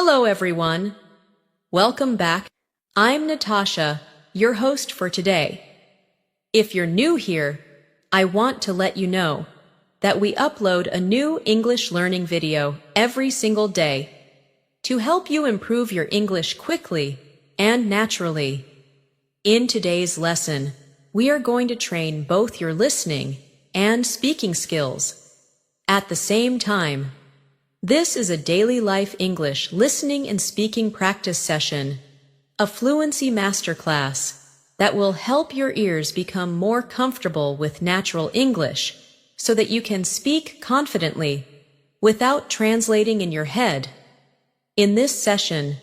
Hello, everyone. Welcome back. I'm Natasha, your host for today. If you're new here, I want to let you know that we upload a new English learning video every single day to help you improve your English quickly and naturally. In today's lesson, we are going to train both your listening and speaking skills at the same time. This is a daily life English listening and speaking practice session, a fluency masterclass that will help your ears become more comfortable with natural English so that you can speak confidently without translating in your head. In this session,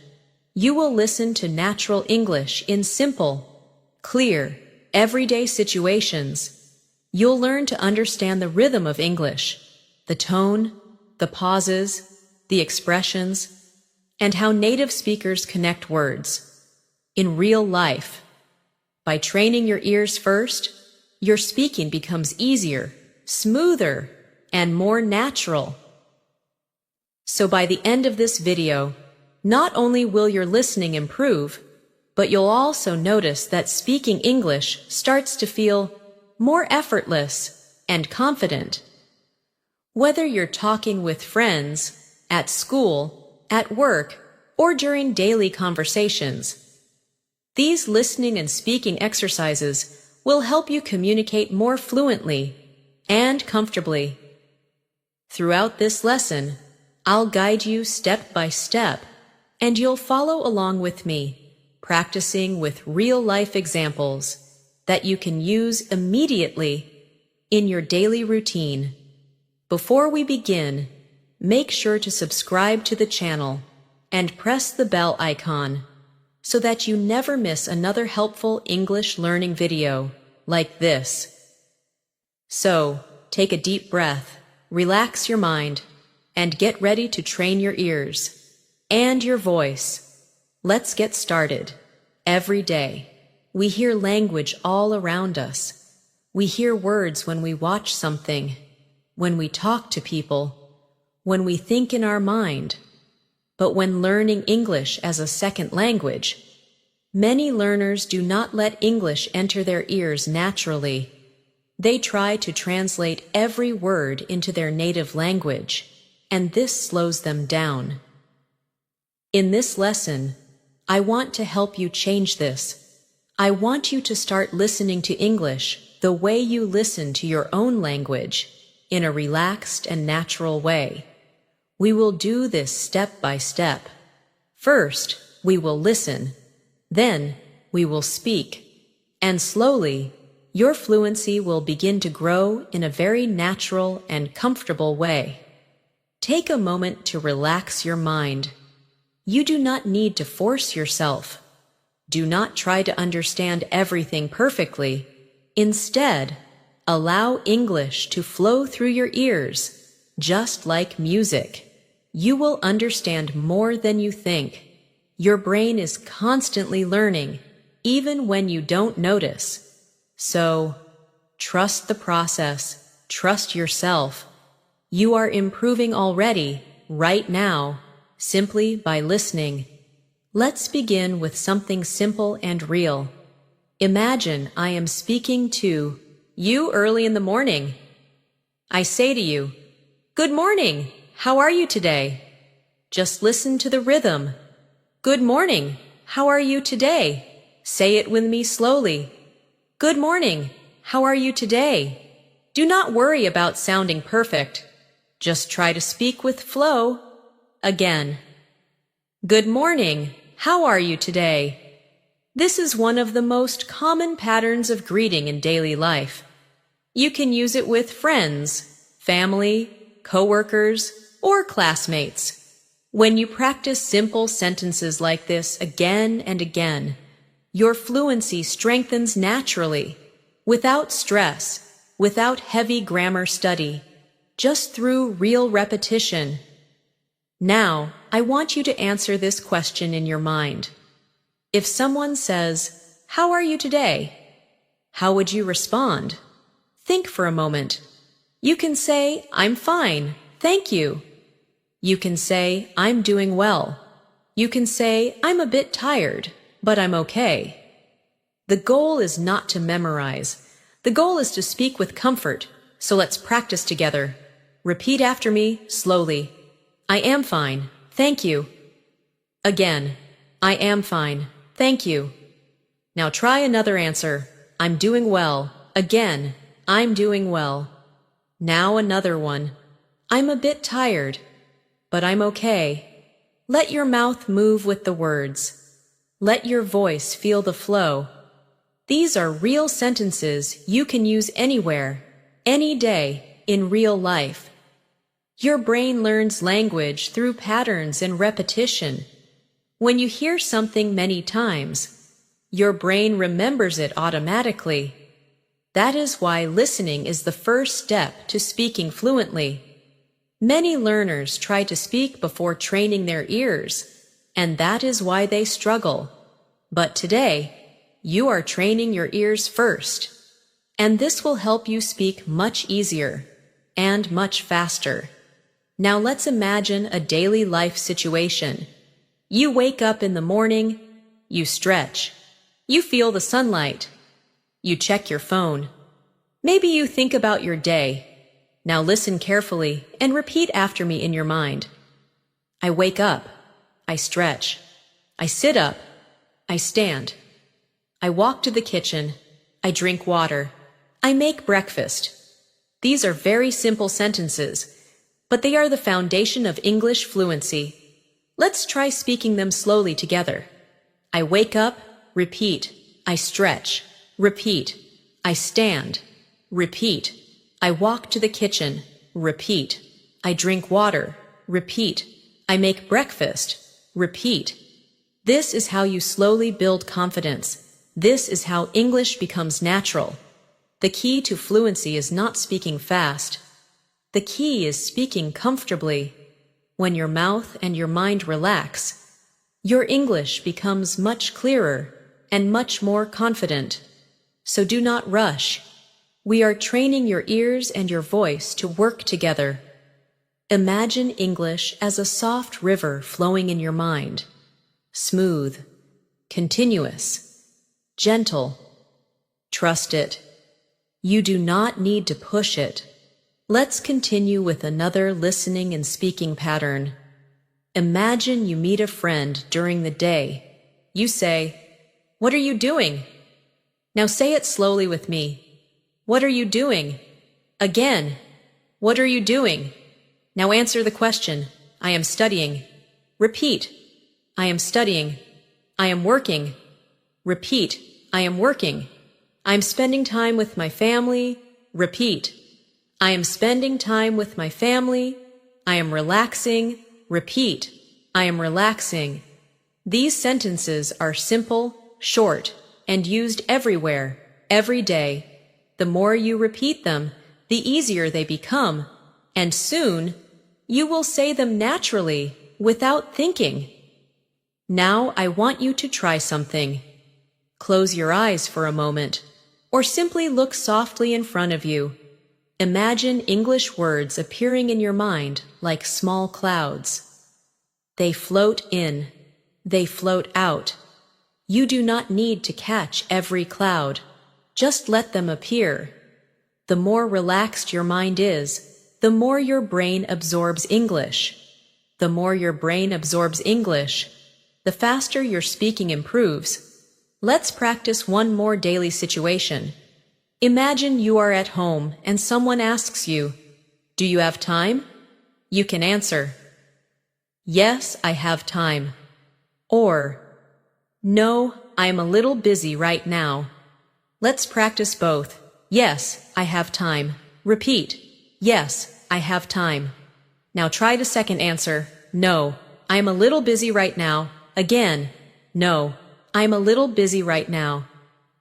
you will listen to natural English in simple, clear, everyday situations. You'll learn to understand the rhythm of English, the tone, the pauses, the expressions, and how native speakers connect words in real life. By training your ears first, your speaking becomes easier, smoother, and more natural. So by the end of this video, not only will your listening improve, but you'll also notice that speaking English starts to feel more effortless and confident. Whether you're talking with friends, at school, at work, or during daily conversations, these listening and speaking exercises will help you communicate more fluently and comfortably. Throughout this lesson, I'll guide you step by step, and you'll follow along with me, practicing with real-life examples that you can use immediately in your daily routine. Before we begin, make sure to subscribe to the channel and press the bell icon so that you never miss another helpful English learning video like this. So, take a deep breath, relax your mind, and get ready to train your ears and your voice. Let's get started. Every day, we hear language all around us. We hear words when we watch something, when we talk to people, when we think in our mind. But when learning English as a second language, many learners do not let English enter their ears naturally. They try to translate every word into their native language, and this slows them down. In this lesson, I want to help you change this. I want you to start listening to English the way you listen to your own language, in a relaxed and natural way. We will do this step by step. First, we will listen. Then, we will speak. And slowly, your fluency will begin to grow in a very natural and comfortable way. Take a moment to relax your mind. You do not need to force yourself. Do not try to understand everything perfectly. Instead, allow English to flow through your ears, just like music. You will understand more than you think. Your brain is constantly learning, even when you don't notice. So, trust the process, trust yourself. You are improving already, right now, simply by listening. Let's begin with something simple and real. Imagine I am speaking to you early in the morning. I say to you, "Good morning, how are you today?" Just listen to the rhythm. "Good morning, how are you today?" Say it with me slowly. "Good morning, how are you today?" Do not worry about sounding perfect. Just try to speak with flow. Again. "Good morning, how are you today?" This is one of the most common patterns of greeting in daily life. You can use it with friends, family, coworkers, or classmates. When you practice simple sentences like this again and again, your fluency strengthens naturally, without stress, without heavy grammar study, just through real repetition. Now, I want you to answer this question in your mind. If someone says, "How are you today?" how would you respond? Think for a moment. You can say, "I'm fine, thank you." You can say, "I'm doing well." You can say, I'm a bit tired, but I'm okay. The goal is not to memorize. The goal is to speak with comfort, so let's practice together. Repeat after me, slowly. I am fine, thank you. Again, I am fine, thank you. Now try another answer. I'm doing well. Again, I'm doing well. Now another one. I'm a bit tired, but I'm okay. Let your mouth move with the words. Let your voice feel the flow. These are real sentences you can use anywhere, any day, in real life. Your brain learns language through patterns and repetition. When you hear something many times, your brain remembers it automatically. That is why listening is the first step to speaking fluently. Many learners try to speak before training their ears, and that is why they struggle. But today, you are training your ears first, and this will help you speak much easier and much faster. Now let's imagine a daily life situation. You wake up in the morning, you stretch, you feel the sunlight, you check your phone. Maybe you think about your day. Now listen carefully and repeat after me in your mind. I wake up, I stretch, I sit up, I stand. I walk to the kitchen, I drink water, I make breakfast. These are very simple sentences, but they are the foundation of English fluency. Let's try speaking them slowly together. I wake up, repeat. I stretch, repeat. I stand, repeat. I walk to the kitchen, repeat. I drink water, repeat. I make breakfast, repeat. This is how you slowly build confidence. This is how English becomes natural. The key to fluency is not speaking fast. The key is speaking comfortably. When your mouth and your mind relax, your English becomes much clearer and much more confident. So do not rush. We are training your ears and your voice to work together. Imagine English as a soft river flowing in your mind. Smooth, continuous, gentle. Trust it. You do not need to push it. Let's continue with another listening and speaking pattern. Imagine you meet a friend during the day. You say, "What are you doing?" Now say it slowly with me. What are you doing? Again. What are you doing? Now answer the question. I am studying. Repeat. I am studying. I am working. Repeat. I am working. I am spending time with my family. Repeat. I am spending time with my family. I am relaxing. Repeat. I am relaxing. These sentences are simple, short, and used everywhere, every day. The more you repeat them, the easier they become, and soon you will say them naturally, without thinking. Now I want you to try something. Close your eyes for a moment, or simply look softly in front of you. Imagine English words appearing in your mind like small clouds. They float in, they float out. You do not need to catch every cloud. Just let them appear. The more relaxed your mind is, the more your brain absorbs English. The more your brain absorbs English, the faster your speaking improves. Let's practice one more daily situation. Imagine you are at home and someone asks you, "Do you have time?" You can answer, "Yes, I have time." Or, "No, I'm a little busy right now." Let's practice both. Yes, I have time. Repeat. Yes, I have time. Now try the second answer. No, I'm a little busy right now. Again. No, I'm a little busy right now.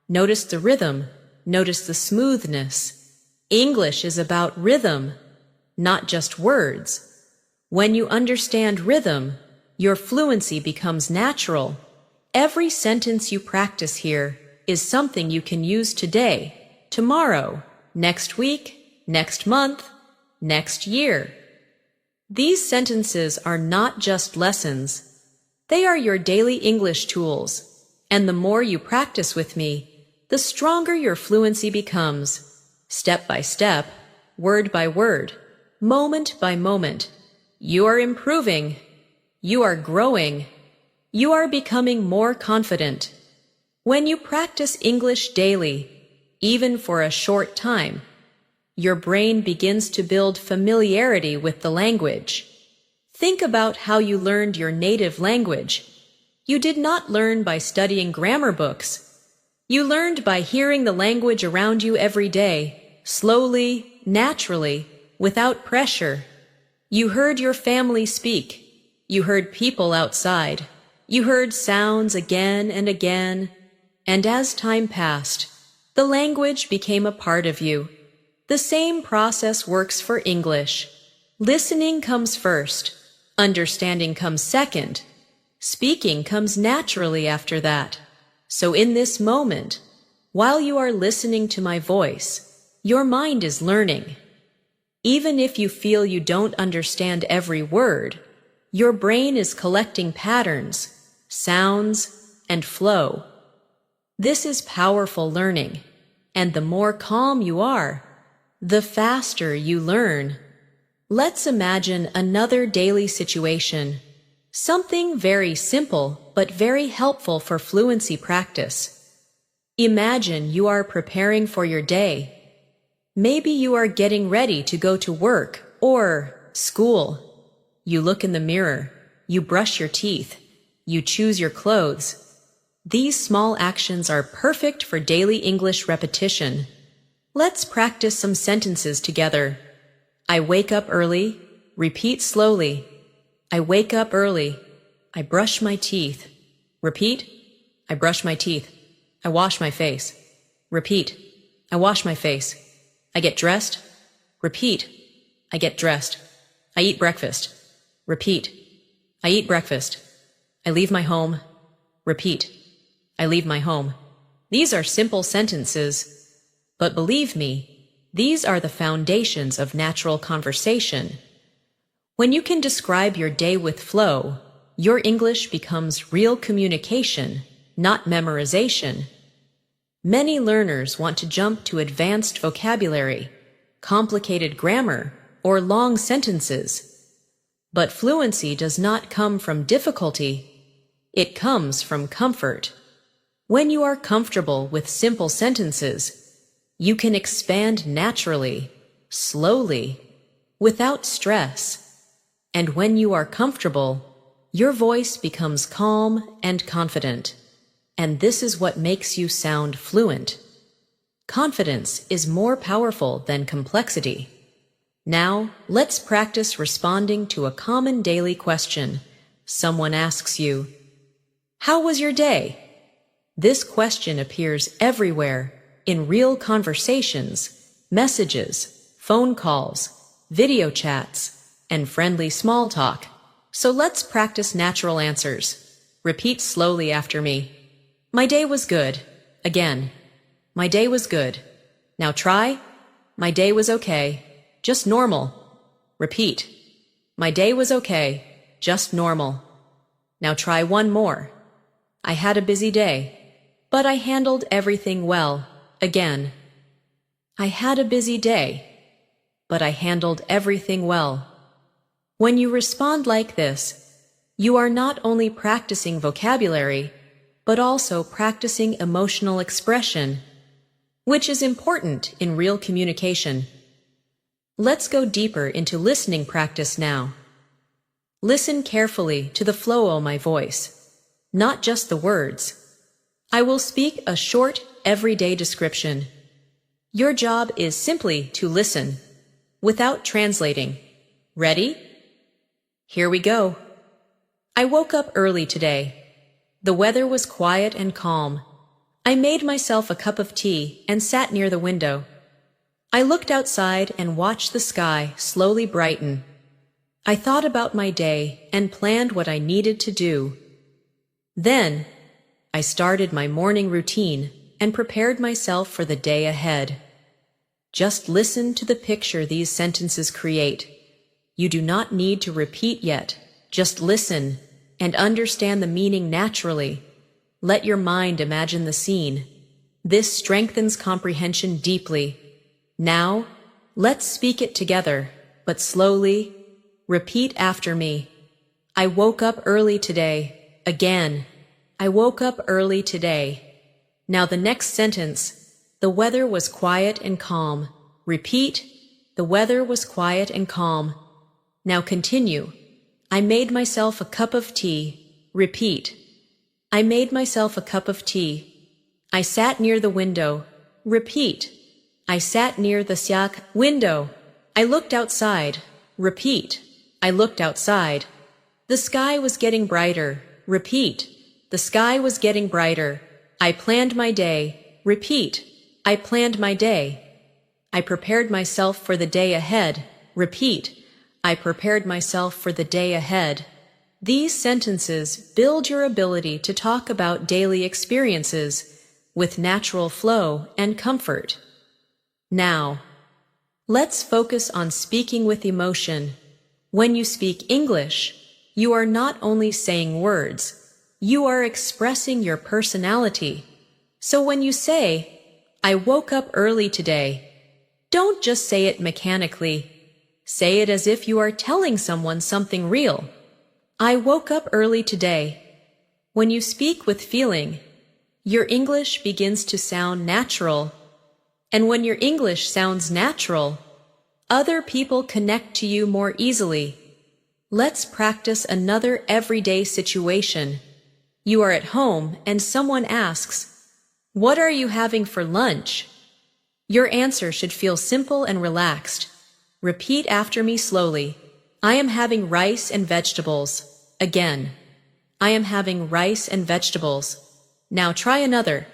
Notice the rhythm. Notice the smoothness. English is about rhythm, not just words. When you understand rhythm, your fluency becomes natural. Every sentence you practice here is something you can use today, tomorrow, next week, next month, next year. These sentences are not just lessons. They are your daily English tools, and the more you practice with me, the stronger your fluency becomes, step by step, word by word, moment by moment. You are improving. You are growing. You are becoming more confident. When you practice English daily, even for a short time, your brain begins to build familiarity with the language. Think about how you learned your native language. You did not learn by studying grammar books. You learned by hearing the language around you every day, slowly, naturally, without pressure. You heard your family speak. You heard people outside. You heard sounds again and again. And as time passed, the language became a part of you. The same process works for English. Listening comes first. Understanding comes second. Speaking comes naturally after that. So in this moment, while you are listening to my voice, your mind is learning. Even if you feel you don't understand every word, your brain is collecting patterns, sounds, and flow. This is powerful learning, and the more calm you are, the faster you learn. Let's imagine another daily situation, something very simple but very helpful for fluency practice. Imagine you are preparing for your day. Maybe you are getting ready to go to work or school. You look in the mirror, you brush your teeth, you choose your clothes. These small actions are perfect for daily English repetition. Let's practice some sentences together. I wake up early. Repeat slowly. I wake up early. I brush my teeth. Repeat. I brush my teeth. I wash my face. Repeat. I wash my face. I get dressed. Repeat. I get dressed. I eat breakfast. Repeat. I eat breakfast. I leave my home. Repeat. I leave my home. These are simple sentences, but believe me, these are the foundations of natural conversation. When you can describe your day with flow, your English becomes real communication, not memorization. Many learners want to jump to advanced vocabulary, complicated grammar, or long sentences. But fluency does not come from difficulty. It comes from comfort. When you are comfortable with simple sentences, you can expand naturally, slowly, without stress. And when you are comfortable, your voice becomes calm and confident. And this is what makes you sound fluent. Confidence is more powerful than complexity. Now, let's practice responding to a common daily question. Someone asks you, "How was your day?" This question appears everywhere, in real conversations, messages, phone calls, video chats, and friendly small talk. So let's practice natural answers. Repeat slowly after me. My day was good. Again. My day was good. Now try. My day was okay. Just normal. Repeat. My day was okay. Just normal. Now try one more. I had a busy day, but I handled everything well. Again. I had a busy day, but I handled everything well. When you respond like this, you are not only practicing vocabulary, but also practicing emotional expression, which is important in real communication. Let's go deeper into listening practice now. Listen carefully to the flow of my voice, not just the words. I will speak a short, everyday description. Your job is simply to listen, without translating. Ready? Here we go. I woke up early today. The weather was quiet and calm. I made myself a cup of tea and sat near the window. I looked outside and watched the sky slowly brighten. I thought about my day and planned what I needed to do. Then, I started my morning routine and prepared myself for the day ahead. Just listen to the picture these sentences create. You do not need to repeat yet. Just listen. and understand the meaning naturally. Let your mind imagine the scene. This strengthens comprehension deeply. Now, let's speak it together, but slowly. Repeat after me. I woke up early today. Again. I woke up early today. Now the next sentence. The weather was quiet and calm. Repeat. The weather was quiet and calm. Now continue. I made myself a cup of tea. Repeat. I made myself a cup of tea. I sat near the window. Repeat. I sat near the window. I looked outside. Repeat. I looked outside. The sky was getting brighter. Repeat. The sky was getting brighter. I planned my day. Repeat. I planned my day. I prepared myself for the day ahead. Repeat. I prepared myself for the day ahead. These sentences build your ability to talk about daily experiences with natural flow and comfort. Now, let's focus on speaking with emotion. When you speak English, you are not only saying words, you are expressing your personality. So when you say, I woke up early today, don't just say it mechanically. Say it as if you are telling someone something real. I woke up early today. When you speak with feeling, your English begins to sound natural. And when your English sounds natural, other people connect to you more easily. Let's practice another everyday situation. You are at home and someone asks, "What are you having for lunch?" Your answer should feel simple and relaxed. Repeat after me slowly. I am having rice and vegetables. Again. I am having rice and vegetables. Now try another.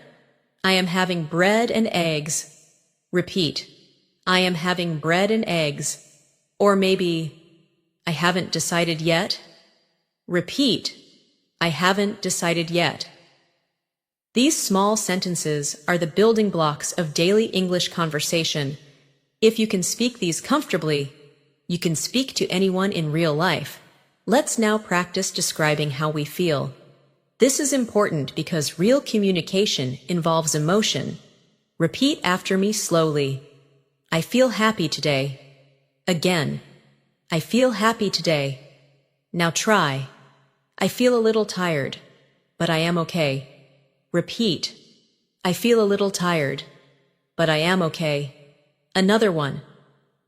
I am having bread and eggs. Repeat. I am having bread and eggs. Or maybe, I haven't decided yet. Repeat. I haven't decided yet. These small sentences are the building blocks of daily English conversation. If you can speak these comfortably, you can speak to anyone in real life. Let's now practice describing how we feel. This is important because real communication involves emotion. Repeat after me slowly. I feel happy today. Again. I feel happy today. Now try. I feel a little tired, but I am okay. Repeat. I feel a little tired, but I am okay. Another one.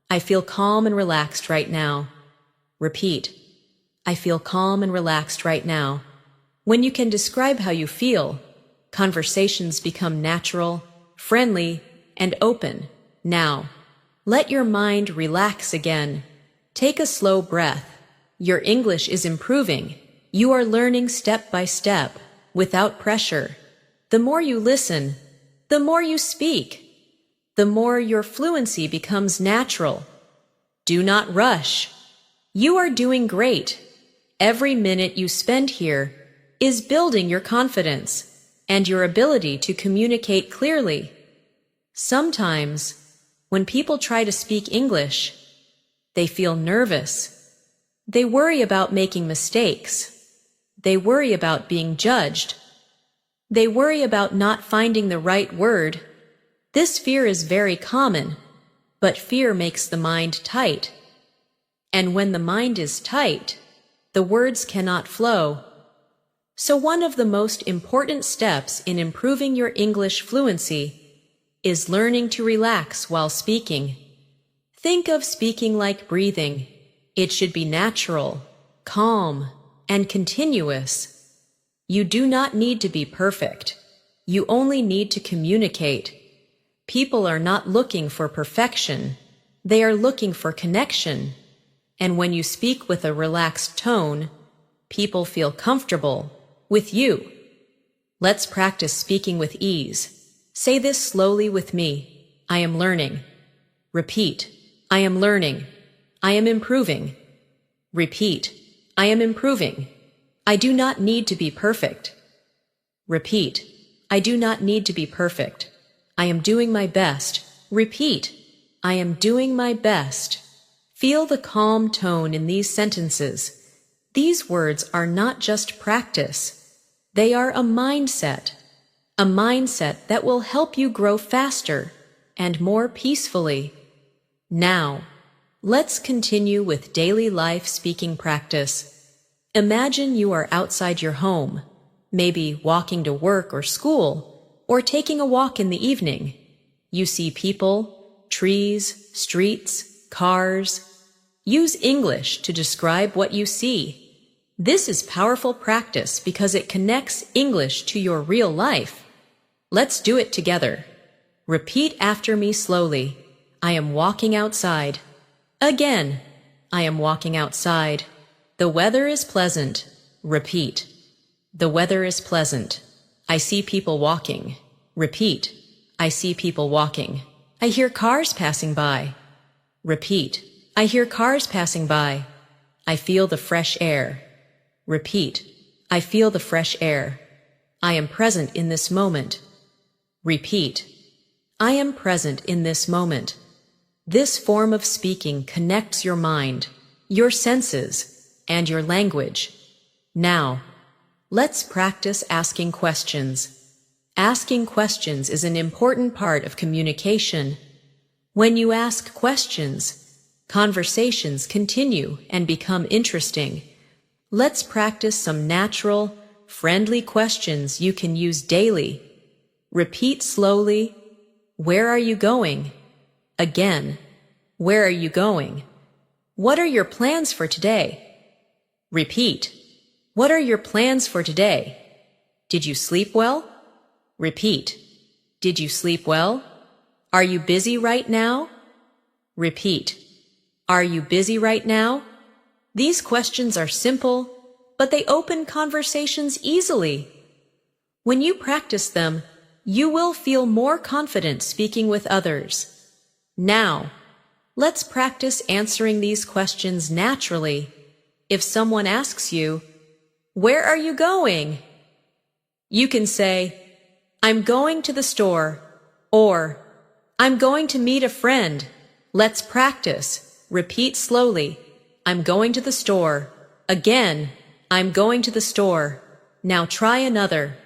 I feel calm and relaxed right now. Repeat. I feel calm and relaxed right now. When you can describe how you feel, conversations become natural, friendly, and open. Now, let your mind relax again. Take a slow breath. Your English is improving. You are learning step by step, without pressure. The more you listen, the more you speak. The more your fluency becomes natural. Do not rush. You are doing great. Every minute you spend here is building your confidence and your ability to communicate clearly. Sometimes, when people try to speak English, they feel nervous. They worry about making mistakes. They worry about being judged. They worry about not finding the right word. This fear is very common, but fear makes the mind tight. And when the mind is tight, the words cannot flow. So one of the most important steps in improving your English fluency is learning to relax while speaking. Think of speaking like breathing. It should be natural, calm, and continuous. You do not need to be perfect. You only need to communicate. People are not looking for perfection. They are looking for connection. And when you speak with a relaxed tone, people feel comfortable with you. Let's practice speaking with ease. Say this slowly with me. I am learning. Repeat. I am learning. I am improving. Repeat. I am improving. I do not need to be perfect. Repeat. I do not need to be perfect. I am doing my best. Repeat. I am doing my best. Feel the calm tone in these sentences. These words are not just practice. They are a mindset that will help you grow faster and more peacefully. Now, let's continue with daily life speaking practice. Imagine you are outside your home, maybe walking to work or school, or taking a walk in the evening. You see people, trees, streets, cars. Use English to describe what you see. This is powerful practice because it connects English to your real life. Let's do it together. Repeat after me slowly. I am walking outside. Again, I am walking outside. The weather is pleasant. Repeat. The weather is pleasant. I see people walking. Repeat. I see people walking. I hear cars passing by. Repeat. I hear cars passing by. I feel the fresh air. Repeat. I feel the fresh air. I am present in this moment. Repeat. I am present in this moment. This form of speaking connects your mind, your senses, and your language. Now, let's practice asking questions. Asking questions is an important part of communication. When you ask questions, conversations continue and become interesting. Let's practice some natural, friendly questions you can use daily. Repeat slowly. Where are you going? Again. Where are you going? What are your plans for today? Repeat. What are your plans for today? Did you sleep well? Repeat. Did you sleep well? Are you busy right now? Repeat. Are you busy right now? These questions are simple, but they open conversations easily. When you practice them, you will feel more confident speaking with others. Now, let's practice answering these questions naturally. If someone asks you, "Where are you going?" you can say, "I'm going to the store," or "I'm going to meet a friend." Let's practice. Repeat slowly. I'm going to the store. Again, I'm going to the store. Now try another.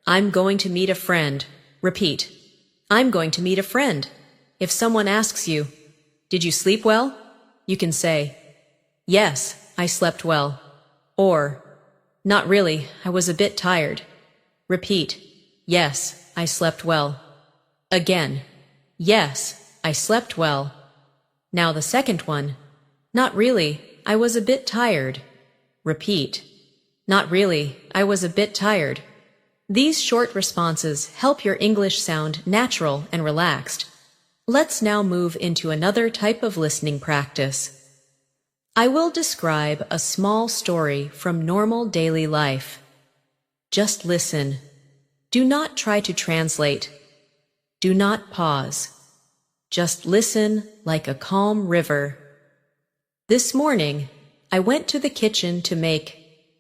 I'm going to meet a friend. Repeat. I'm going to meet a friend. If someone asks you, "Did you sleep well?" you can say, "Yes, I slept well." Or, "Not really, I was a bit tired." Repeat. Yes, I slept well. Again. Yes, I slept well. Now the second one. Not really, I was a bit tired. Repeat. Not really, I was a bit tired. These short responses help your English sound natural and relaxed. Let's now move into another type of listening practice. I will describe a small story from normal daily life. Just listen. Do not try to translate. Do not pause. Just listen like a calm river. This morning, I went to the kitchen to make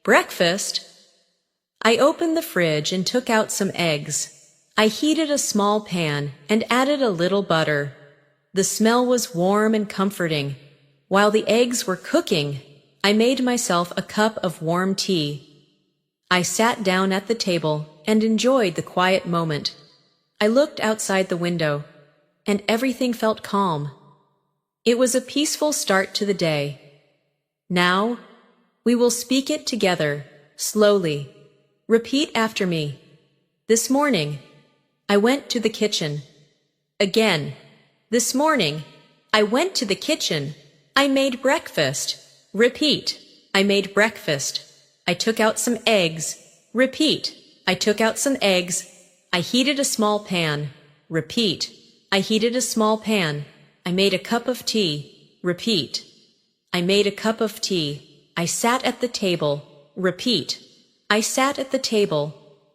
breakfast. I opened the fridge and took out some eggs. I heated a small pan and added a little butter. The smell was warm and comforting. While the eggs were cooking, I made myself a cup of warm tea. I sat down at the table and enjoyed the quiet moment. I looked outside the window, and everything felt calm. It was a peaceful start to the day. Now, we will speak it together, slowly. Repeat after me. This morning, I went to the kitchen. Again. This morning, I went to the kitchen. I made breakfast. Repeat. I made breakfast. I took out some eggs. Repeat. I took out some eggs. I heated a small pan. Repeat. I heated a small pan. I made a cup of tea. Repeat. I made a cup of tea. I sat at the table. Repeat. I sat at the table.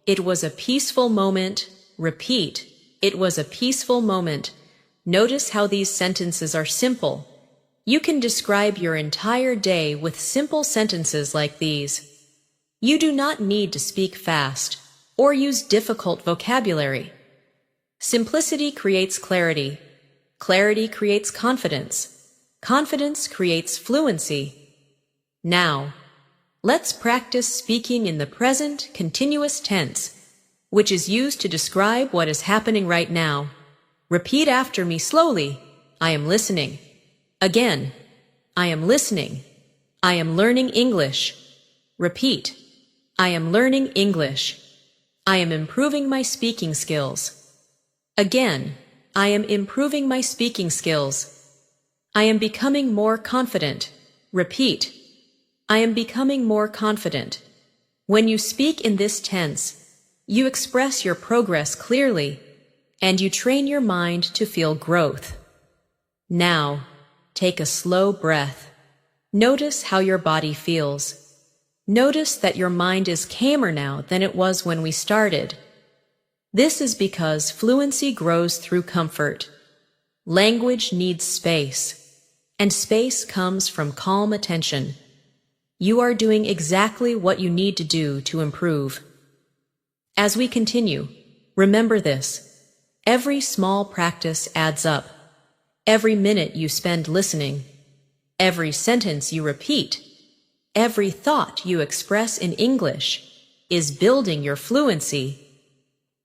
It was a peaceful moment. Repeat. It was a peaceful moment. Notice how these sentences are simple. You can describe your entire day with simple sentences like these. You do not need to speak fast or use difficult vocabulary. Simplicity creates clarity. Clarity creates confidence. Confidence creates fluency. Now, let's practice speaking in the present continuous tense, which is used to describe what is happening right now. Repeat after me slowly. I am listening. Again, I am listening. I am learning English. Repeat. I am learning English. I am improving my speaking skills. Again, I am improving my speaking skills. I am becoming more confident. Repeat. I am becoming more confident. When you speak in this tense, you express your progress clearly, and you train your mind to feel growth. Now, take a slow breath. Notice how your body feels. Notice that your mind is calmer now than it was when we started. This is because fluency grows through comfort. Language needs space, and space comes from calm attention. You are doing exactly what you need to do to improve. As we continue, remember this. Every small practice adds up. Every minute you spend listening, every sentence you repeat, every thought you express in English is building your fluency.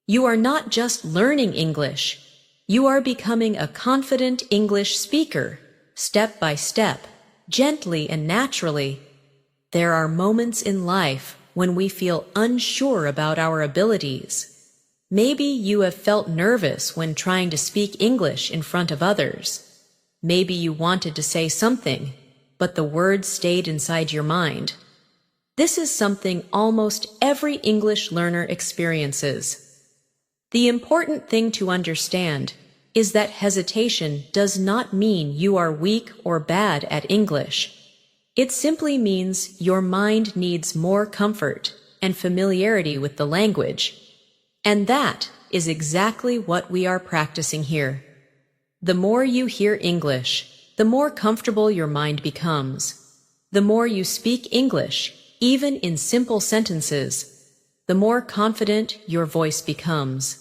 You are not just learning English, you are becoming a confident English speaker, step by step, gently and naturally. There are moments in life when we feel unsure about our abilities. Maybe you have felt nervous when trying to speak English in front of others. Maybe you wanted to say something, but the words stayed inside your mind. This is something almost every English learner experiences. The important thing to understand is that hesitation does not mean you are weak or bad at English. It simply means your mind needs more comfort and familiarity with the language. And that is exactly what we are practicing here. The more you hear English, the more comfortable your mind becomes. The more you speak English, even in simple sentences, the more confident your voice becomes.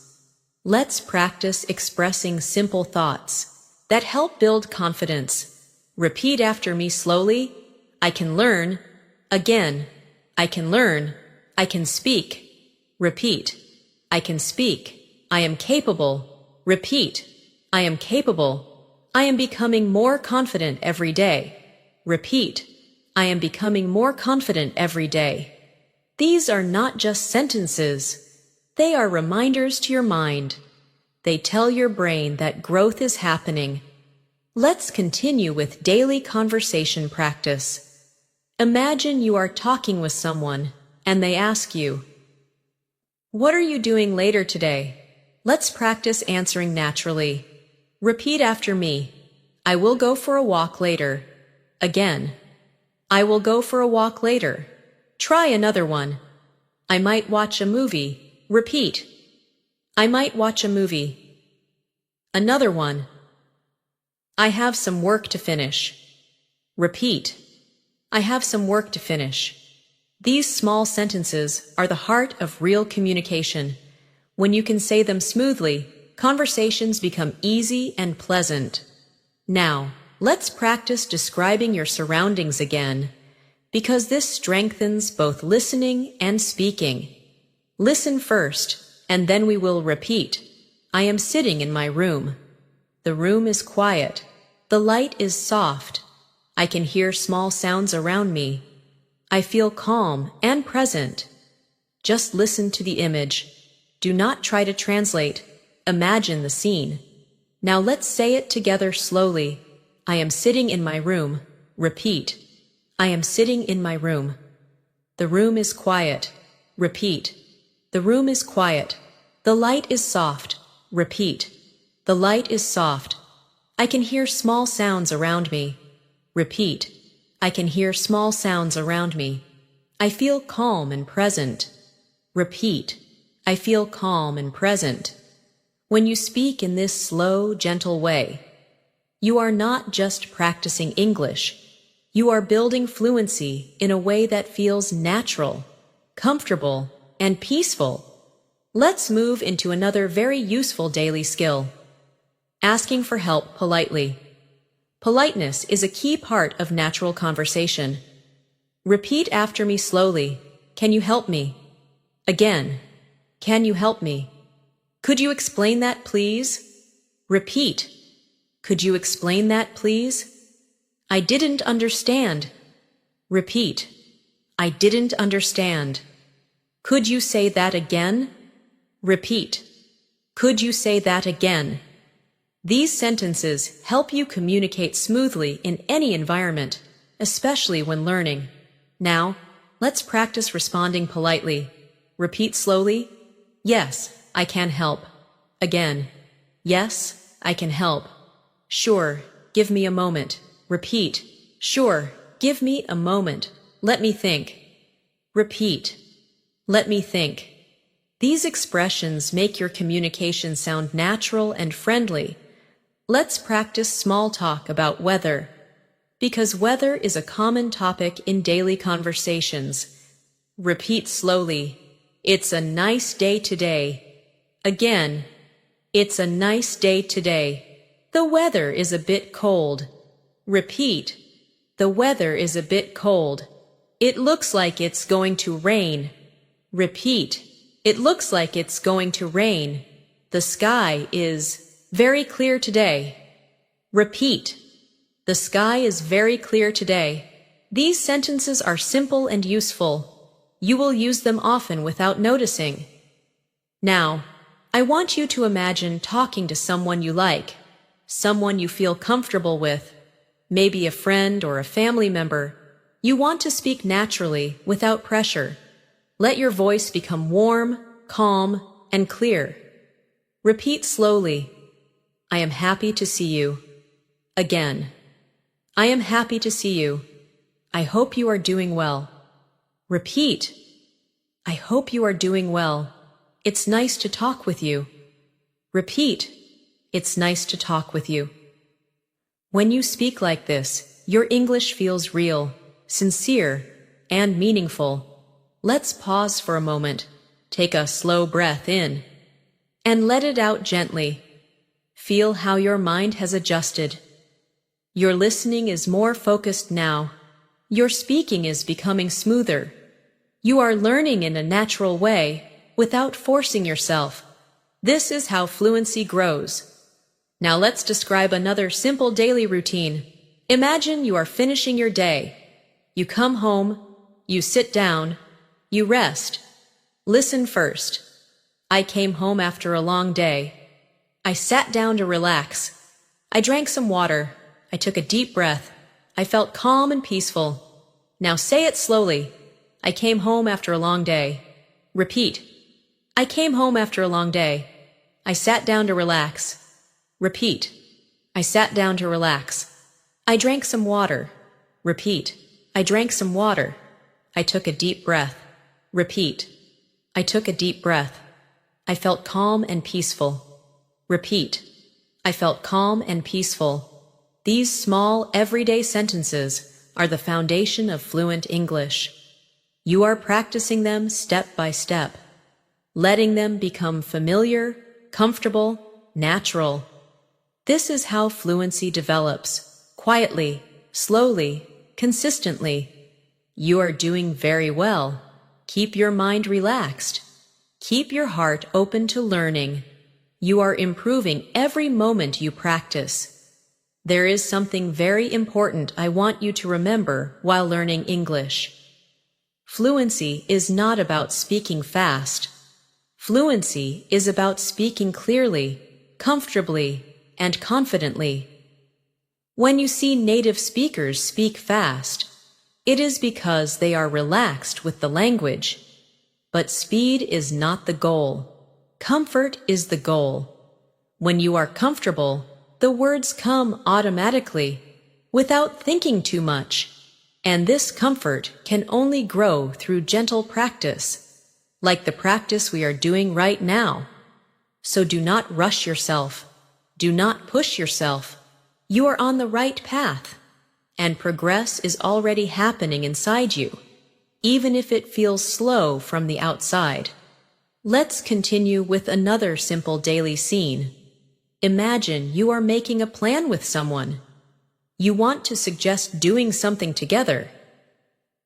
Let's practice expressing simple thoughts that help build confidence. Repeat after me slowly. I can learn. Again, I can learn. I can speak. Repeat. I can speak. I am capable. Repeat. I am capable. I am becoming more confident every day. Repeat. I am becoming more confident every day. These are not just sentences. They are reminders to your mind. They tell your brain that growth is happening. Let's continue with daily conversation practice. Imagine you are talking with someone and they ask you, "What are you doing later today?" Let's practice answering naturally. Repeat after me. I will go for a walk later. Again. I will go for a walk later. Try another one. I might watch a movie. Repeat. I might watch a movie. Another one. I have some work to finish. Repeat. I have some work to finish. These small sentences are the heart of real communication. When you can say them smoothly, conversations become easy and pleasant. Now, let's practice describing your surroundings again, because this strengthens both listening and speaking. Listen first, and then we will repeat. I am sitting in my room. The room is quiet. The light is soft. I can hear small sounds around me. I feel calm and present. Just listen to the image. Do not try to translate. Imagine the scene. Now let's say it together slowly. I am sitting in my room. Repeat. I am sitting in my room. The room is quiet. Repeat. The room is quiet. The light is soft. Repeat. The light is soft. I can hear small sounds around me. Repeat. I can hear small sounds around me. I feel calm and present. Repeat. I feel calm and present. When you speak in this slow, gentle way, you are not just practicing English. You are building fluency in a way that feels natural, comfortable, and peaceful. Let's move into another very useful daily skill. Asking for help politely. Politeness is a key part of natural conversation. Repeat after me slowly. Can you help me? Again. Can you help me? Could you explain that, please? Repeat. Could you explain that, please? I didn't understand. Repeat. I didn't understand. Could you say that again? Repeat. Could you say that again? These sentences help you communicate smoothly in any environment, especially when learning. Now, let's practice responding politely. Repeat slowly. Yes, I can help. Again. Yes, I can help. Sure, give me a moment. Repeat. Sure, give me a moment. Let me think. Repeat. Let me think. These expressions make your communication sound natural and friendly. Let's practice small talk about weather, because weather is a common topic in daily conversations. Repeat slowly. It's a nice day today. Again. It's a nice day today. The weather is a bit cold. Repeat. The weather is a bit cold. It looks like it's going to rain. Repeat. It looks like it's going to rain. The sky is very clear today. Repeat. The sky is very clear today. These sentences are simple and useful. You will use them often without noticing. Now, I want you to imagine talking to someone you like, someone you feel comfortable with, maybe a friend or a family member. You want to speak naturally, without pressure. Let your voice become warm, calm, and clear. Repeat slowly. I am happy to see you. Again. I am happy to see you. I hope you are doing well. Repeat. I hope you are doing well. It's nice to talk with you. Repeat. It's nice to talk with you. When you speak like this, your English feels real, sincere, and meaningful. Let's pause for a moment, take a slow breath in, and let it out gently. Feel how your mind has adjusted. Your listening is more focused now. Your speaking is becoming smoother. You are learning in a natural way, without forcing yourself. This is how fluency grows. Now let's describe another simple daily routine. Imagine you are finishing your day. You come home, you sit down, you rest. Listen first. I came home after a long day. I sat down to relax. I drank some water. I took a deep breath. I felt calm and peaceful. Now say it slowly. I came home after a long day. Repeat. I came home after a long day. I sat down to relax. Repeat. I sat down to relax. I drank some water. Repeat. I drank some water. I took a deep breath. Repeat. I took a deep breath. I felt calm and peaceful. Repeat. I felt calm and peaceful. These small, everyday sentences are the foundation of fluent English. You are practicing them step by step, letting them become familiar, comfortable, natural. This is how fluency develops, quietly, slowly, consistently. You are doing very well. Keep your mind relaxed. Keep your heart open to learning. You are improving every moment you practice. There is something very important I want you to remember while learning English. Fluency is not about speaking fast. Fluency is about speaking clearly, comfortably, and confidently. When you see native speakers speak fast, it is because they are relaxed with the language. But speed is not the goal. Comfort is the goal. When you are comfortable, the words come automatically, without thinking too much. And this comfort can only grow through gentle practice, like the practice we are doing right now. So do not rush yourself. Do not push yourself. You are on the right path, and progress is already happening inside you, even if it feels slow from the outside. Let's continue with another simple daily scene. Imagine you are making a plan with someone. You want to suggest doing something together.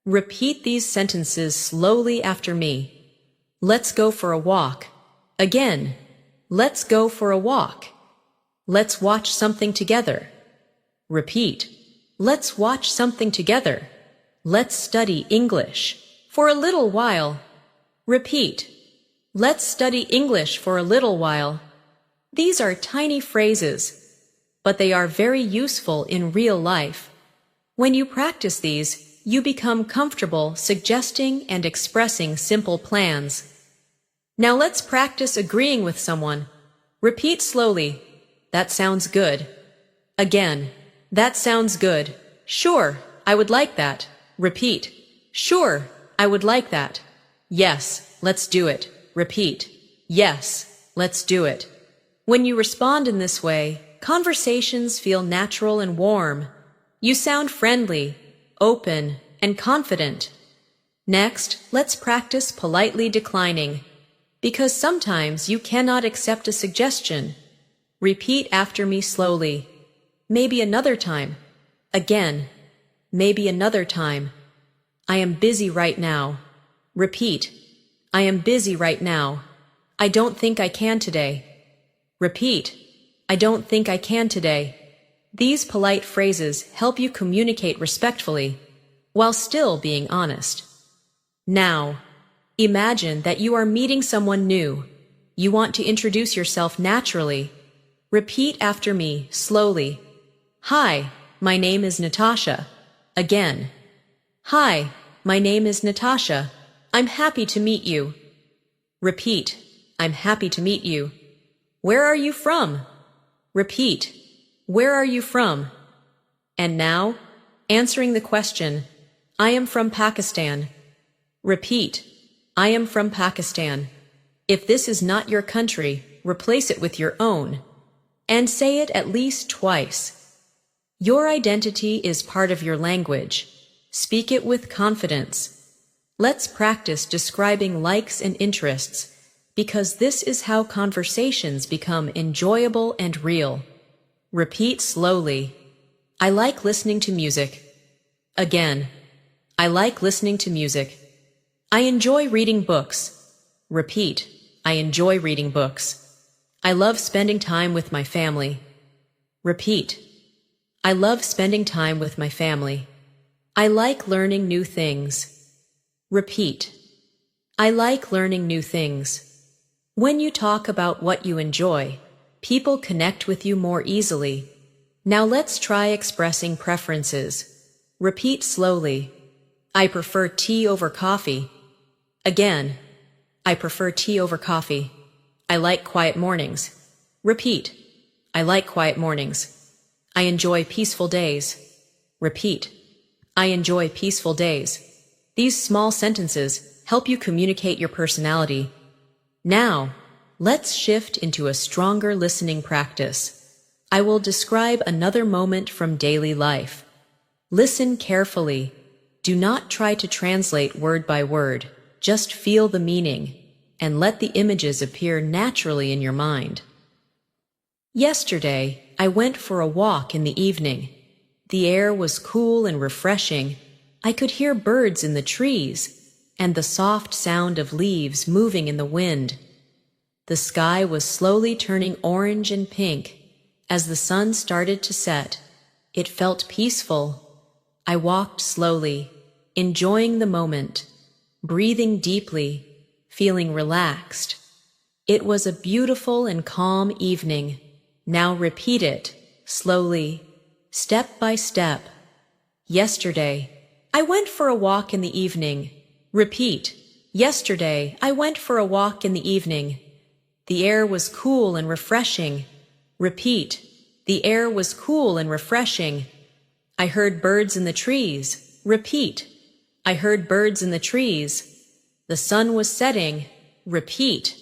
Repeat these sentences slowly after me. Let's go for a walk. Again. Let's go for a walk. Let's watch something together. Repeat. Let's watch something together. Let's study English. For a little while. Repeat. Let's study English for a little while. These are tiny phrases, but they are very useful in real life. When you practice these, you become comfortable suggesting and expressing simple plans. Now let's practice agreeing with someone. Repeat slowly. That sounds good. Again. That sounds good. Sure, I would like that. Repeat. Sure, I would like that. Yes, let's do it. Repeat. Yes, let's do it. When you respond in this way, conversations feel natural and warm. You sound friendly, open, and confident. Next, let's practice politely declining, because sometimes you cannot accept a suggestion. Repeat after me slowly. Maybe another time. Again. Maybe another time. I am busy right now. Repeat. I am busy right now. I don't think I can today. Repeat. I don't think I can today. These polite phrases help you communicate respectfully, while still being honest. Now, imagine that you are meeting someone new. You want to introduce yourself naturally. Repeat after me, slowly. Hi, my name is Natasha. Again. Hi, my name is Natasha. I'm happy to meet you. Repeat. I'm happy to meet you. Where are you from? Repeat. Where are you from? And now, answering the question, I am from Pakistan. Repeat. I am from Pakistan. If this is not your country, replace it with your own. And say it at least twice. Your identity is part of your language. Speak it with confidence. Let's practice describing likes and interests, because this is how conversations become enjoyable and real. Repeat slowly. I like listening to music. Again. I like listening to music. I enjoy reading books. Repeat. I enjoy reading books. I love spending time with my family. Repeat. I love spending time with my family. I like learning new things. Repeat. I like learning new things. When you talk about what you enjoy, people connect with you more easily. Now let's try expressing preferences. Repeat slowly. I prefer tea over coffee. Again. I prefer tea over coffee. I like quiet mornings. Repeat. I like quiet mornings. I enjoy peaceful days. Repeat. I enjoy peaceful days. These small sentences help you communicate your personality. Now, let's shift into a stronger listening practice. I will describe another moment from daily life. Listen carefully. Do not try to translate word by word. Just feel the meaning, and let the images appear naturally in your mind. Yesterday, I went for a walk in the evening. The air was cool and refreshing. I could hear birds in the trees, and the soft sound of leaves moving in the wind. The sky was slowly turning orange and pink. As the sun started to set, it felt peaceful. I walked slowly, enjoying the moment, breathing deeply, feeling relaxed. It was a beautiful and calm evening. Now repeat it, slowly, step by step. Yesterday, I went for a walk in the evening. Repeat. Yesterday, I went for a walk in the evening. The air was cool and refreshing. Repeat. The air was cool and refreshing. I heard birds in the trees. Repeat. I heard birds in the trees. The sun was setting. Repeat.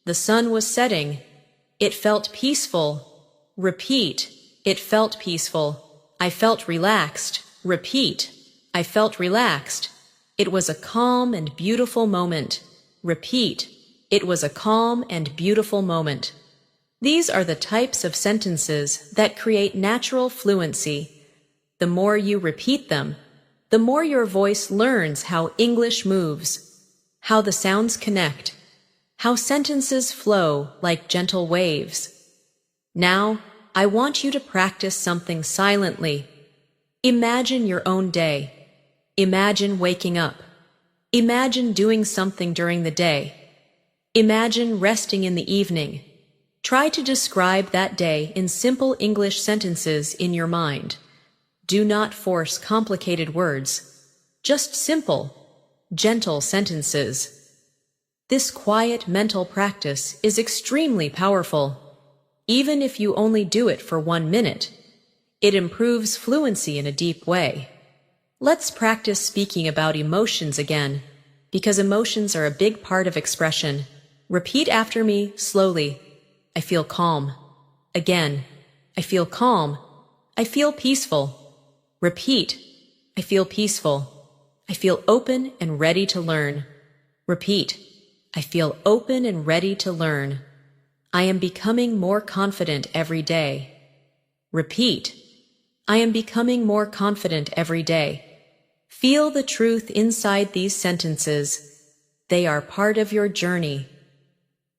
The sun was setting. It felt peaceful. Repeat. It felt peaceful. I felt relaxed. Repeat. I felt relaxed. It was a calm and beautiful moment. Repeat. It was a calm and beautiful moment. These are the types of sentences that create natural fluency. The more you repeat them, the more your voice learns how English moves, how the sounds connect, how sentences flow like gentle waves. Now, I want you to practice something silently. Imagine your own day. Imagine waking up. Imagine doing something during the day. Imagine resting in the evening. Try to describe that day in simple English sentences in your mind. Do not force complicated words. Just simple, gentle sentences. This quiet mental practice is extremely powerful. Even if you only do it for 1 minute, it improves fluency in a deep way. Let's practice speaking about emotions again, because emotions are a big part of expression. Repeat after me slowly. I feel calm. Again, I feel calm. I feel peaceful. Repeat. I feel peaceful. I feel open and ready to learn. Repeat. I feel open and ready to learn. I am becoming more confident every day. Repeat. I am becoming more confident every day. Feel the truth inside these sentences. They are part of your journey.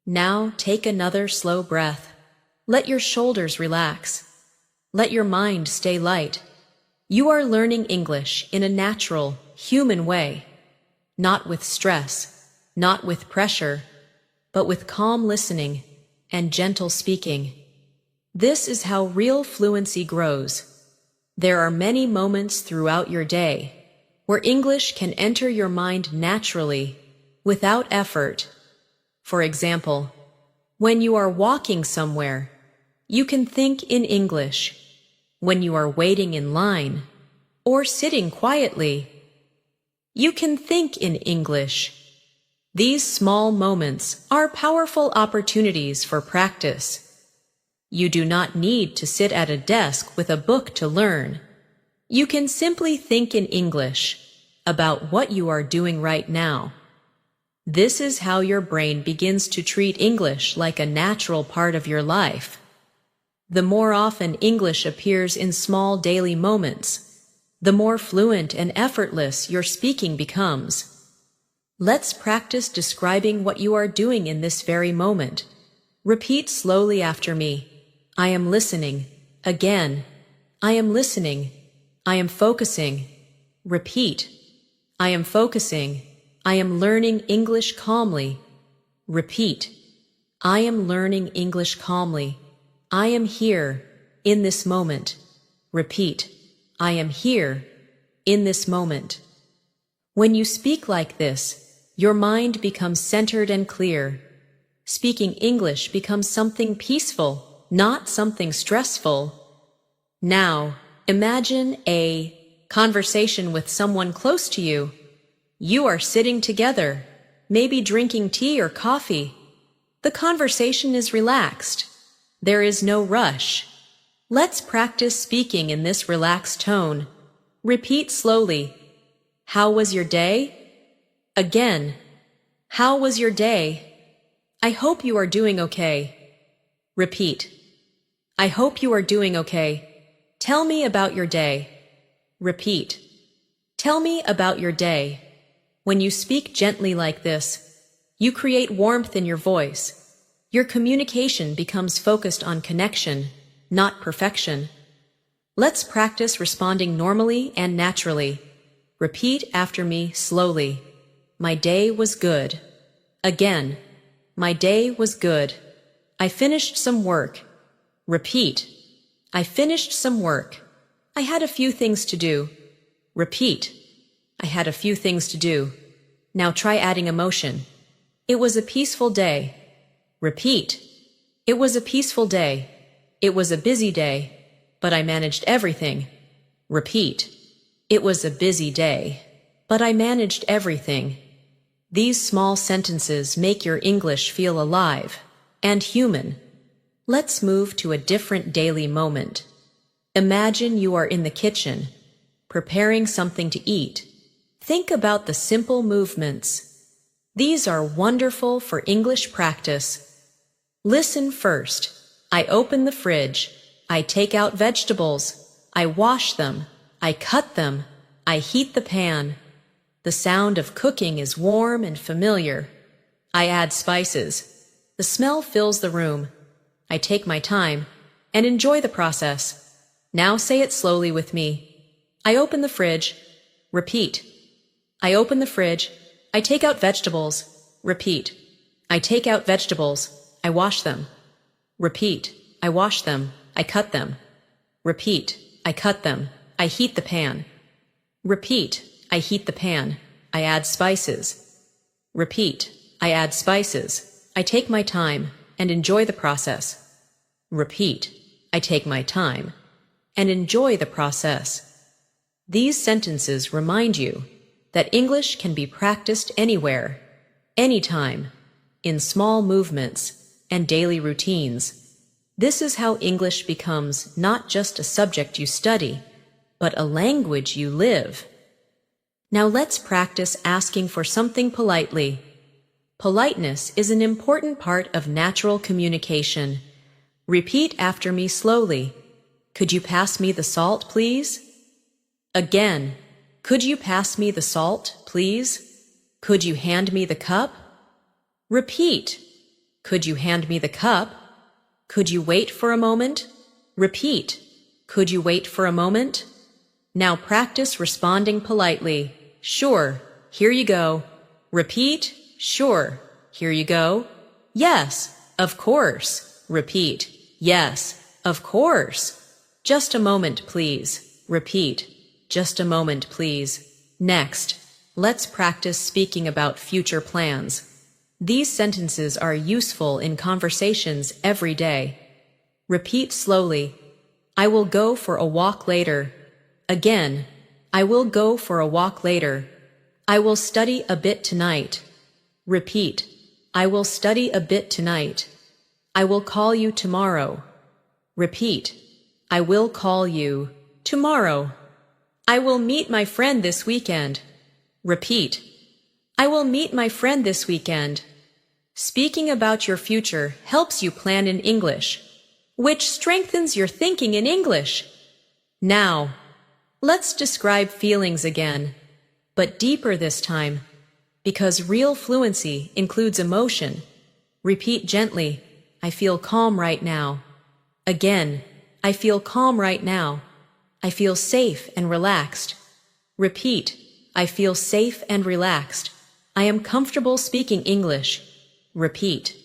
Now take another slow breath. Let your shoulders relax. Let your mind stay light. You are learning English in a natural, human way. Not with stress, not with pressure, but with calm listening and gentle speaking. This is how real fluency grows. There are many moments throughout your day where English can enter your mind naturally, without effort. For example, when you are walking somewhere, you can think in English. When you are waiting in line, or sitting quietly, you can think in English. These small moments are powerful opportunities for practice. You do not need to sit at a desk with a book to learn. You can simply think in English about what you are doing right now. This is how your brain begins to treat English like a natural part of your life. The more often English appears in small daily moments, the more fluent and effortless your speaking becomes. Let's practice describing what you are doing in this very moment. Repeat slowly after me. I am listening. Again. I am listening. I am focusing. Repeat. I am focusing. I am learning English calmly. Repeat. I am learning English calmly. I am here, in this moment. Repeat. I am here, in this moment. When you speak like this, your mind becomes centered and clear. Speaking English becomes something peaceful, not something stressful. Now, imagine a conversation with someone close to you. You are sitting together, maybe drinking tea or coffee. The conversation is relaxed. There is no rush. Let's practice speaking in this relaxed tone. Repeat slowly. How was your day? Again. How was your day? I hope you are doing okay. Repeat. I hope you are doing okay. Tell me about your day. Repeat. Tell me about your day. When you speak gently like this, you create warmth in your voice. Your communication becomes focused on connection, not perfection. Let's practice responding normally and naturally. Repeat after me slowly. My day was good. Again. My day was good. I finished some work. Repeat. I finished some work. I had a few things to do. Repeat. I had a few things to do. Now try adding emotion. It was a peaceful day. Repeat. It was a peaceful day. It was a busy day, but I managed everything. Repeat. It was a busy day, but I managed everything. These small sentences make your English feel alive and human. Let's move to a different daily moment. Imagine you are in the kitchen, preparing something to eat. Think about the simple movements. These are wonderful for English practice. Listen first. I open the fridge. I take out vegetables. I wash them. I cut them. I heat the pan. The sound of cooking is warm and familiar. I add spices. The smell fills the room. I take my time and enjoy the process. Now say it slowly with me. I open the fridge. Repeat. I open the fridge. I take out vegetables. Repeat. I take out vegetables. I wash them. Repeat. I wash them. I cut them. Repeat. I cut them. I heat the pan. Repeat. I heat the pan. I add spices. Repeat. I add spices. I take my time and enjoy the process. Repeat. I take my time and enjoy the process. These sentences remind you that English can be practiced anywhere, anytime, in small movements and daily routines. This is how English becomes not just a subject you study, but a language you live. Now let's practice asking for something politely. Politeness is an important part of natural communication. Repeat after me slowly. Could you pass me the salt, please? Again, could you pass me the salt, please? Could you hand me the cup? Repeat. Could you hand me the cup? Could you wait for a moment? Repeat. Could you wait for a moment? Now practice responding politely. Sure, here you go. Repeat. Sure, here you go. Yes, of course. Repeat. Yes, of course. Just a moment, please. Repeat. Just a moment, please. Next, let's practice speaking about future plans. These sentences are useful in conversations every day. Repeat slowly. I will go for a walk later. Again, I will go for a walk later. I will study a bit tonight. Repeat. I will study a bit tonight. I will call you tomorrow. Repeat. I will call you tomorrow. I will meet my friend this weekend. Repeat. I will meet my friend this weekend. Speaking about your future helps you plan in English, which strengthens your thinking in English. Now, let's describe feelings again, but deeper this time, because real fluency includes emotion. Repeat gently, I feel calm right now. Again, I feel calm right now. I feel safe and relaxed. Repeat, I feel safe and relaxed. I am comfortable speaking English. Repeat,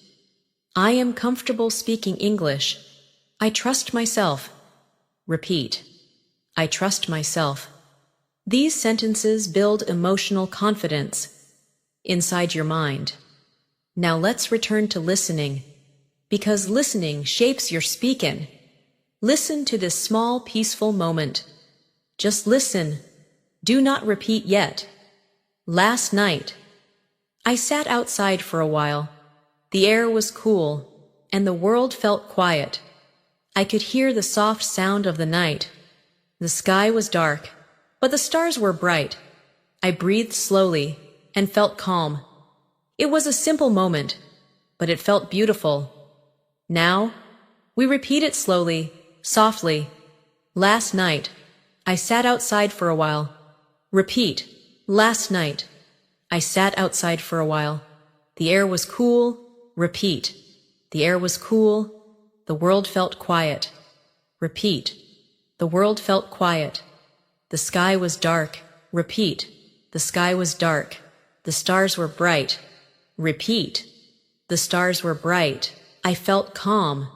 I am comfortable speaking English. I trust myself. Repeat, I trust myself. These sentences build emotional confidence inside your mind. Now let's return to listening, because listening shapes your speaking. Listen to this small, peaceful moment. Just listen. Do not repeat yet. Last night, I sat outside for a while. The air was cool, and the world felt quiet. I could hear the soft sound of the night. The sky was dark, but the stars were bright. I breathed slowly and felt calm. It was a simple moment, but it felt beautiful. Now, we repeat it slowly, softly. Last night, I sat outside for a while. Repeat. Last night, I sat outside for a while. The air was cool. Repeat. The air was cool. The world felt quiet. Repeat. The world felt quiet. The sky was dark. Repeat. The sky was dark. The stars were bright. Repeat. The stars were bright. I felt calm.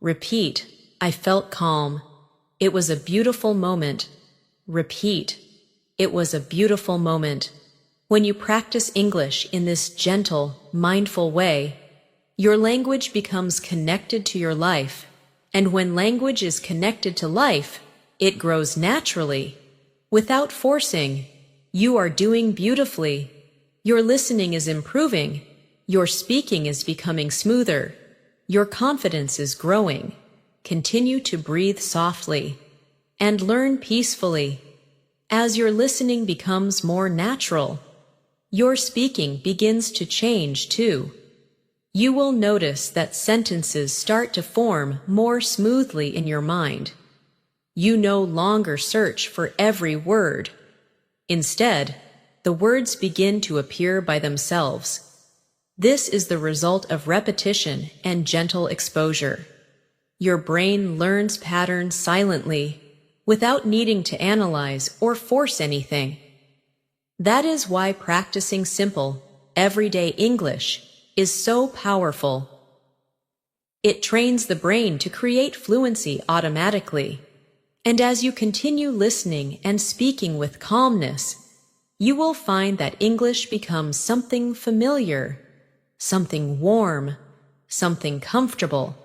Repeat. I felt calm. It was a beautiful moment. Repeat. It was a beautiful moment. When you practice English in this gentle, mindful way, your language becomes connected to your life. And when language is connected to life, it grows naturally. Without forcing, you are doing beautifully. Your listening is improving. Your speaking is becoming smoother. Your confidence is growing. Continue to breathe softly and learn peacefully. As your listening becomes more natural, your speaking begins to change too. You will notice that sentences start to form more smoothly in your mind. You no longer search for every word. Instead, the words begin to appear by themselves. This is the result of repetition and gentle exposure. Your brain learns patterns silently, without needing to analyze or force anything. That is why practicing simple, everyday English is so powerful. It trains the brain to create fluency automatically, and as you continue listening and speaking with calmness, you will find that English becomes something familiar, something warm, something comfortable.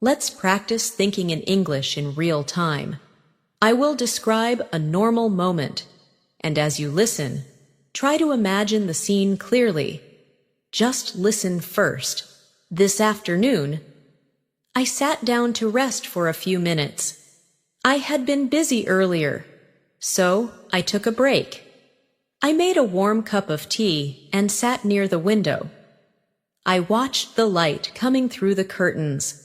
Let's practice thinking in English in real time. I will describe a normal moment, and as you listen, try to imagine the scene clearly. Just listen first. This afternoon, I sat down to rest for a few minutes. I had been busy earlier, so I took a break. I made a warm cup of tea and sat near the window. I watched the light coming through the curtains.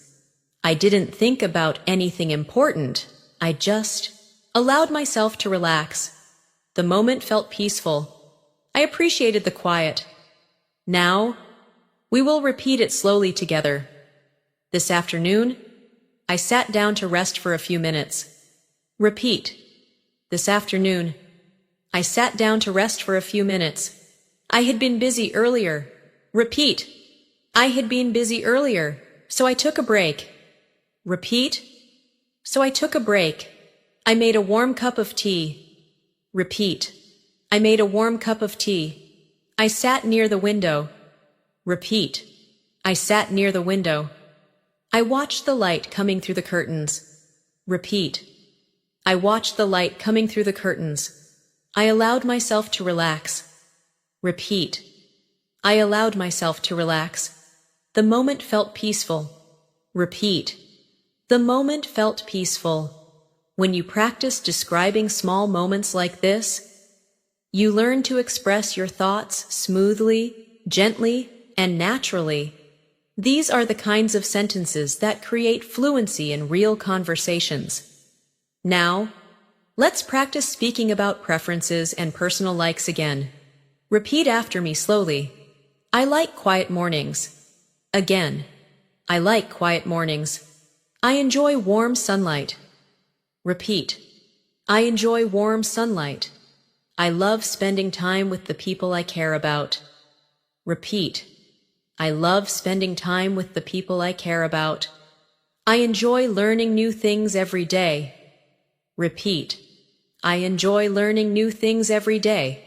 I didn't think about anything important. I just allowed myself to relax. The moment felt peaceful. I appreciated the quiet. Now, we will repeat it slowly together. This afternoon, I sat down to rest for a few minutes. Repeat. This afternoon, I sat down to rest for a few minutes. I had been busy earlier. Repeat. I had been busy earlier, so I took a break. Repeat. So I took a break. I made a warm cup of tea. Repeat. I made a warm cup of tea. I sat near the window. Repeat. I sat near the window. I watched the light coming through the curtains. Repeat. I watched the light coming through the curtains. I allowed myself to relax. Repeat. I allowed myself to relax. The moment felt peaceful. Repeat. The moment felt peaceful. When you practice describing small moments like this, you learn to express your thoughts smoothly, gently, and naturally. These are the kinds of sentences that create fluency in real conversations. Now, let's practice speaking about preferences and personal likes again. Repeat after me slowly. I like quiet mornings. Again. I like quiet mornings. I enjoy warm sunlight. Repeat. I enjoy warm sunlight. I love spending time with the people I care about. Repeat. I love spending time with the people I care about. I enjoy learning new things every day. Repeat. I enjoy learning new things every day.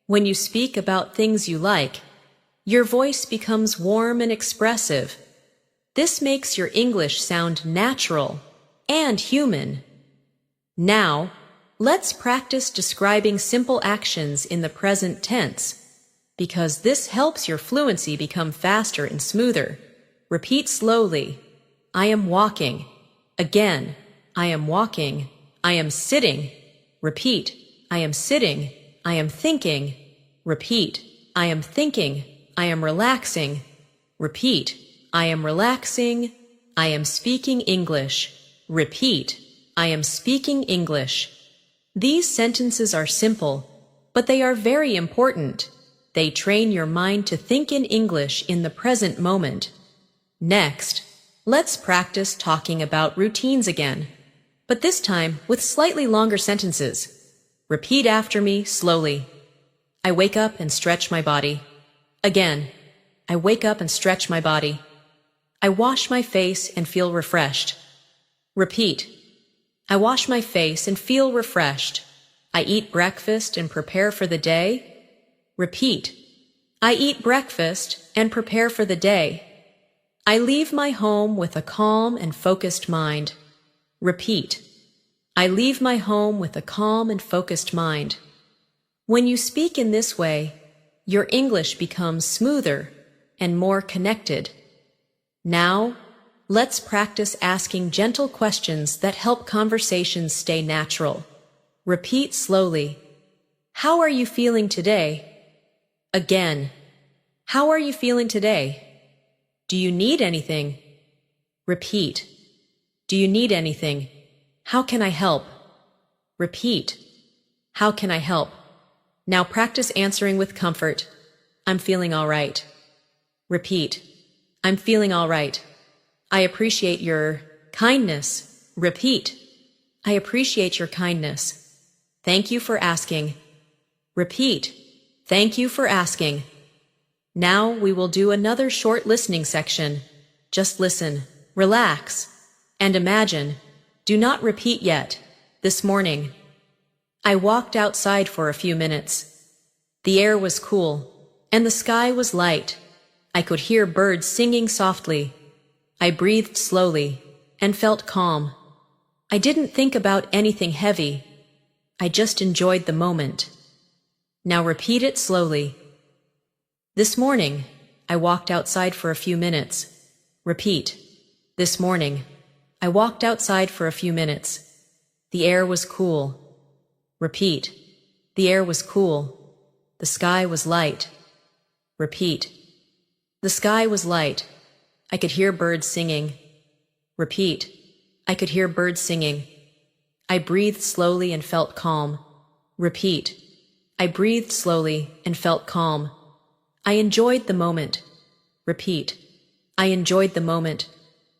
When you speak about things you like, your voice becomes warm and expressive. This makes your English sound natural and human. Now, let's practice describing simple actions in the present tense, because this helps your fluency become faster and smoother. Repeat slowly. I am walking. Again. I am walking. I am sitting. Repeat. I am sitting. I am thinking. Repeat. I am thinking. I am relaxing. Repeat. I am relaxing. I am speaking English. Repeat. I am speaking English. These sentences are simple, but they are very important. They train your mind to think in English in the present moment. Next, let's practice talking about routines again, but this time with slightly longer sentences. Repeat after me slowly. I wake up and stretch my body. Again. I wake up and stretch my body. I wash my face and feel refreshed. Repeat. I wash my face and feel refreshed. I eat breakfast and prepare for the day. Repeat. I eat breakfast and prepare for the day. I leave my home with a calm and focused mind. Repeat. I leave my home with a calm and focused mind. When you speak in this way, your English becomes smoother and more connected. Now, let's practice asking gentle questions that help conversations stay natural. Repeat slowly. How are you feeling today? Again. How are you feeling today? Do you need anything? Repeat. Do you need anything? How can I help? Repeat. How can I help? Now practice answering with comfort. I'm feeling all right. Repeat. I'm feeling all right. I appreciate your kindness. Repeat. I appreciate your kindness. Thank you for asking. Repeat. Thank you for asking. Now we will do another short listening section. Just listen, relax, and imagine. Do not repeat yet. This morning, I walked outside for a few minutes. The air was cool, and the sky was light. I could hear birds singing softly. I breathed slowly and felt calm. I didn't think about anything heavy. I just enjoyed the moment. Now repeat it slowly. This morning, I walked outside for a few minutes. Repeat. This morning, I walked outside for a few minutes. The air was cool. Repeat. The air was cool. The sky was light. Repeat. The sky was light. I could hear birds singing. Repeat. I could hear birds singing. I breathed slowly and felt calm. Repeat. I breathed slowly and felt calm. I enjoyed the moment. Repeat. I enjoyed the moment.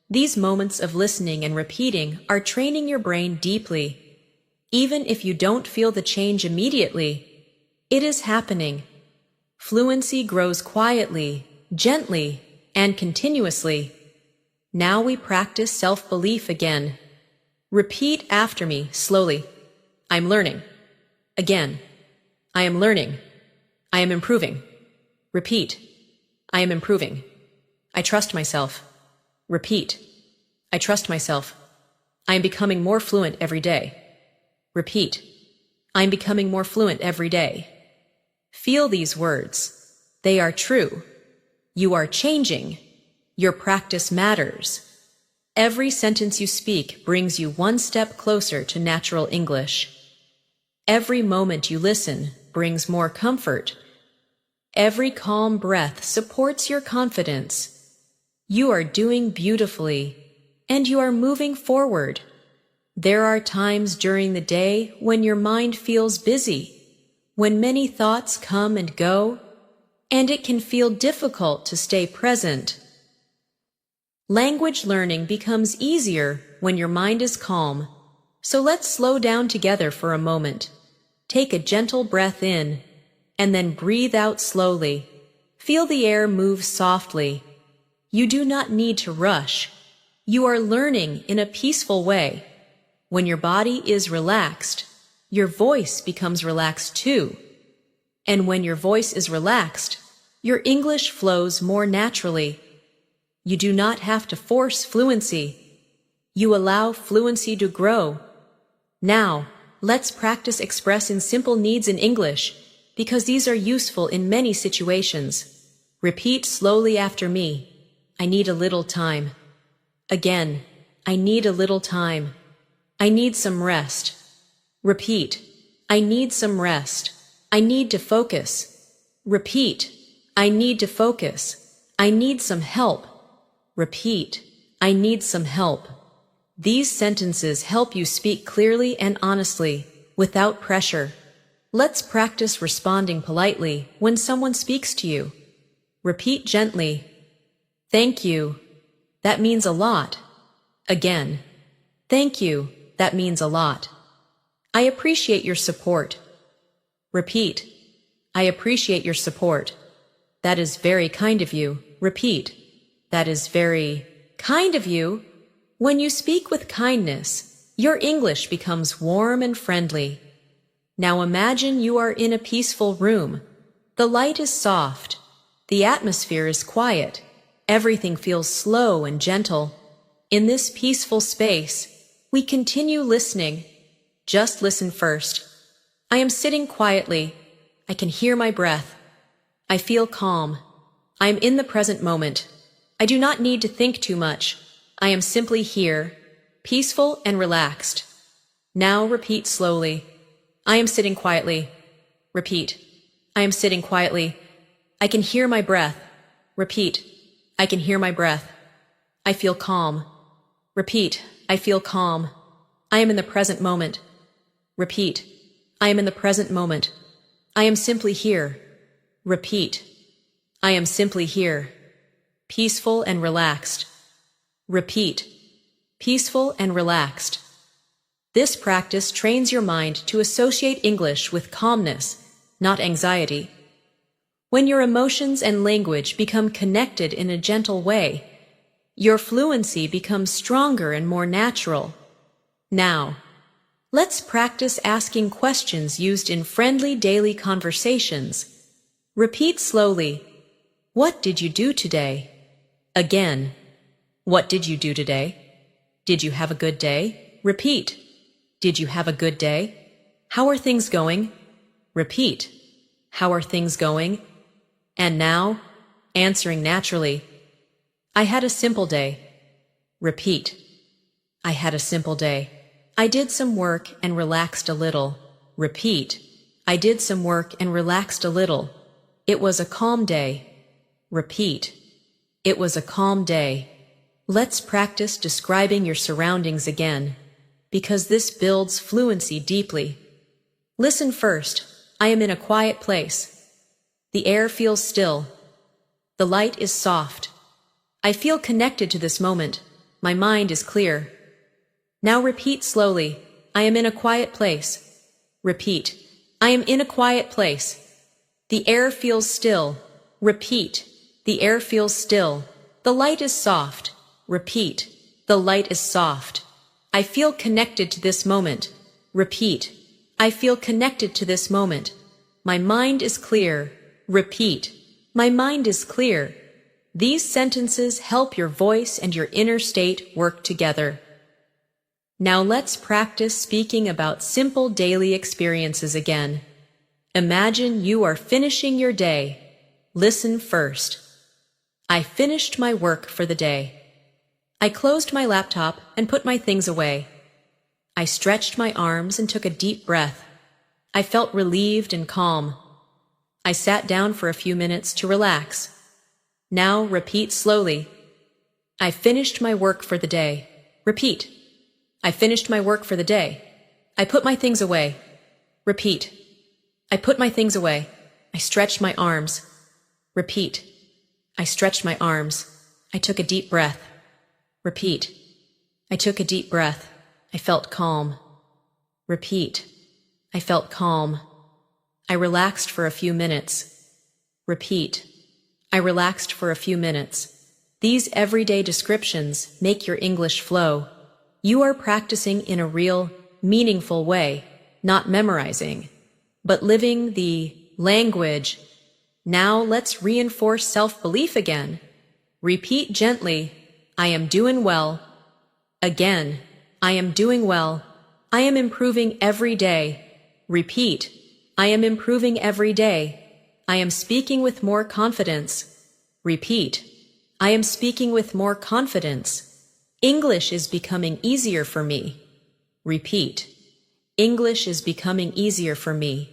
These moments of listening and repeating are training your brain deeply. Even if you don't feel the change immediately, it is happening. Fluency grows quietly, gently, and continuously. Now we practice self-belief again. Repeat after me slowly. I'm learning. Again. I am learning. I am improving. Repeat. I am improving. I trust myself. Repeat. I trust myself. I am becoming more fluent every day. Repeat. I am becoming more fluent every day. Feel these words. They are true. You are changing. Your practice matters. Every sentence you speak brings you one step closer to natural English. Every moment you listen brings more comfort. Every calm breath supports your confidence. You are doing beautifully, and you are moving forward. There are times during the day when your mind feels busy, when many thoughts come and go, and it can feel difficult to stay present. Language learning becomes easier when your mind is calm, so let's slow down together for a moment. Take a gentle breath in, and then breathe out slowly. Feel the air move softly. You do not need to rush. You are learning in a peaceful way. When your body is relaxed, your voice becomes relaxed too. And when your voice is relaxed, your English flows more naturally. You do not have to force fluency. You allow fluency to grow. Now, let's practice expressing simple needs in English, because these are useful in many situations. Repeat slowly after me. I need a little time. Again, I need a little time. I need some rest. Repeat. I need some rest. I need to focus. Repeat. I need to focus. I need some help. Repeat. I need some help. These sentences help you speak clearly and honestly, without pressure. Let's practice responding politely when someone speaks to you. Repeat gently. Thank you. That means a lot. Again. Thank you. That means a lot. I appreciate your support. Repeat. I appreciate your support. That is very kind of you. Repeat. That is very kind of you. When you speak with kindness, your English becomes warm and friendly. Now imagine you are in a peaceful room. The light is soft. The atmosphere is quiet. Everything feels slow and gentle. In this peaceful space, we continue listening. Just listen first. I am sitting quietly. I can hear my breath. I feel calm. I am in the present moment. I do not need to think too much. I am simply here, peaceful and relaxed. Now repeat slowly. I am sitting quietly. Repeat. I am sitting quietly. I can hear my breath. Repeat. I can hear my breath. I feel calm. Repeat. I feel calm. I am in the present moment. Repeat. I am in the present moment. I am simply here. Repeat. I am simply here. Peaceful and relaxed. Repeat. Peaceful and relaxed. This practice trains your mind to associate English with calmness, not anxiety. When your emotions and language become connected in a gentle way, your fluency becomes stronger and more natural. Now, let's practice asking questions used in friendly daily conversations. Repeat slowly. What did you do today? Again. What did you do today? Did you have a good day? Repeat. Did you have a good day? How are things going? Repeat. How are things going? And now, answering naturally. I had a simple day. Repeat. I had a simple day. I did some work and relaxed a little. Repeat. I did some work and relaxed a little. It was a calm day. Repeat. It was a calm day. Let's practice describing your surroundings again, because this builds fluency deeply. Listen first. I am in a quiet place. The air feels still. The light is soft. I feel connected to this moment. My mind is clear. Now repeat slowly. I am in a quiet place. Repeat. I am in a quiet place. The air feels still. Repeat. The air feels still. The light is soft. Repeat. The light is soft. I feel connected to this moment. Repeat. I feel connected to this moment. My mind is clear. Repeat. My mind is clear. These sentences help your voice and your inner state work together. Now let's practice speaking about simple daily experiences again. Imagine you are finishing your day. Listen first. I finished my work for the day. I closed my laptop and put my things away. I stretched my arms and took a deep breath. I felt relieved and calm. I sat down for a few minutes to relax. Now repeat slowly. I finished my work for the day. Repeat. I finished my work for the day. I put my things away. Repeat. I put my things away. I stretched my arms. Repeat. I stretched my arms. I took a deep breath. Repeat. I took a deep breath. I felt calm. Repeat. I felt calm. I relaxed for a few minutes. Repeat. I relaxed for a few minutes. These everyday descriptions make your English flow. You are practicing in a real, meaningful way, not memorizing, but living the language. Now let's reinforce self-belief again. Repeat gently. I am doing well. Again. I am doing well. I am improving every day. Repeat. I am improving every day. I am speaking with more confidence. Repeat. I am speaking with more confidence. English is becoming easier for me. Repeat. English is becoming easier for me.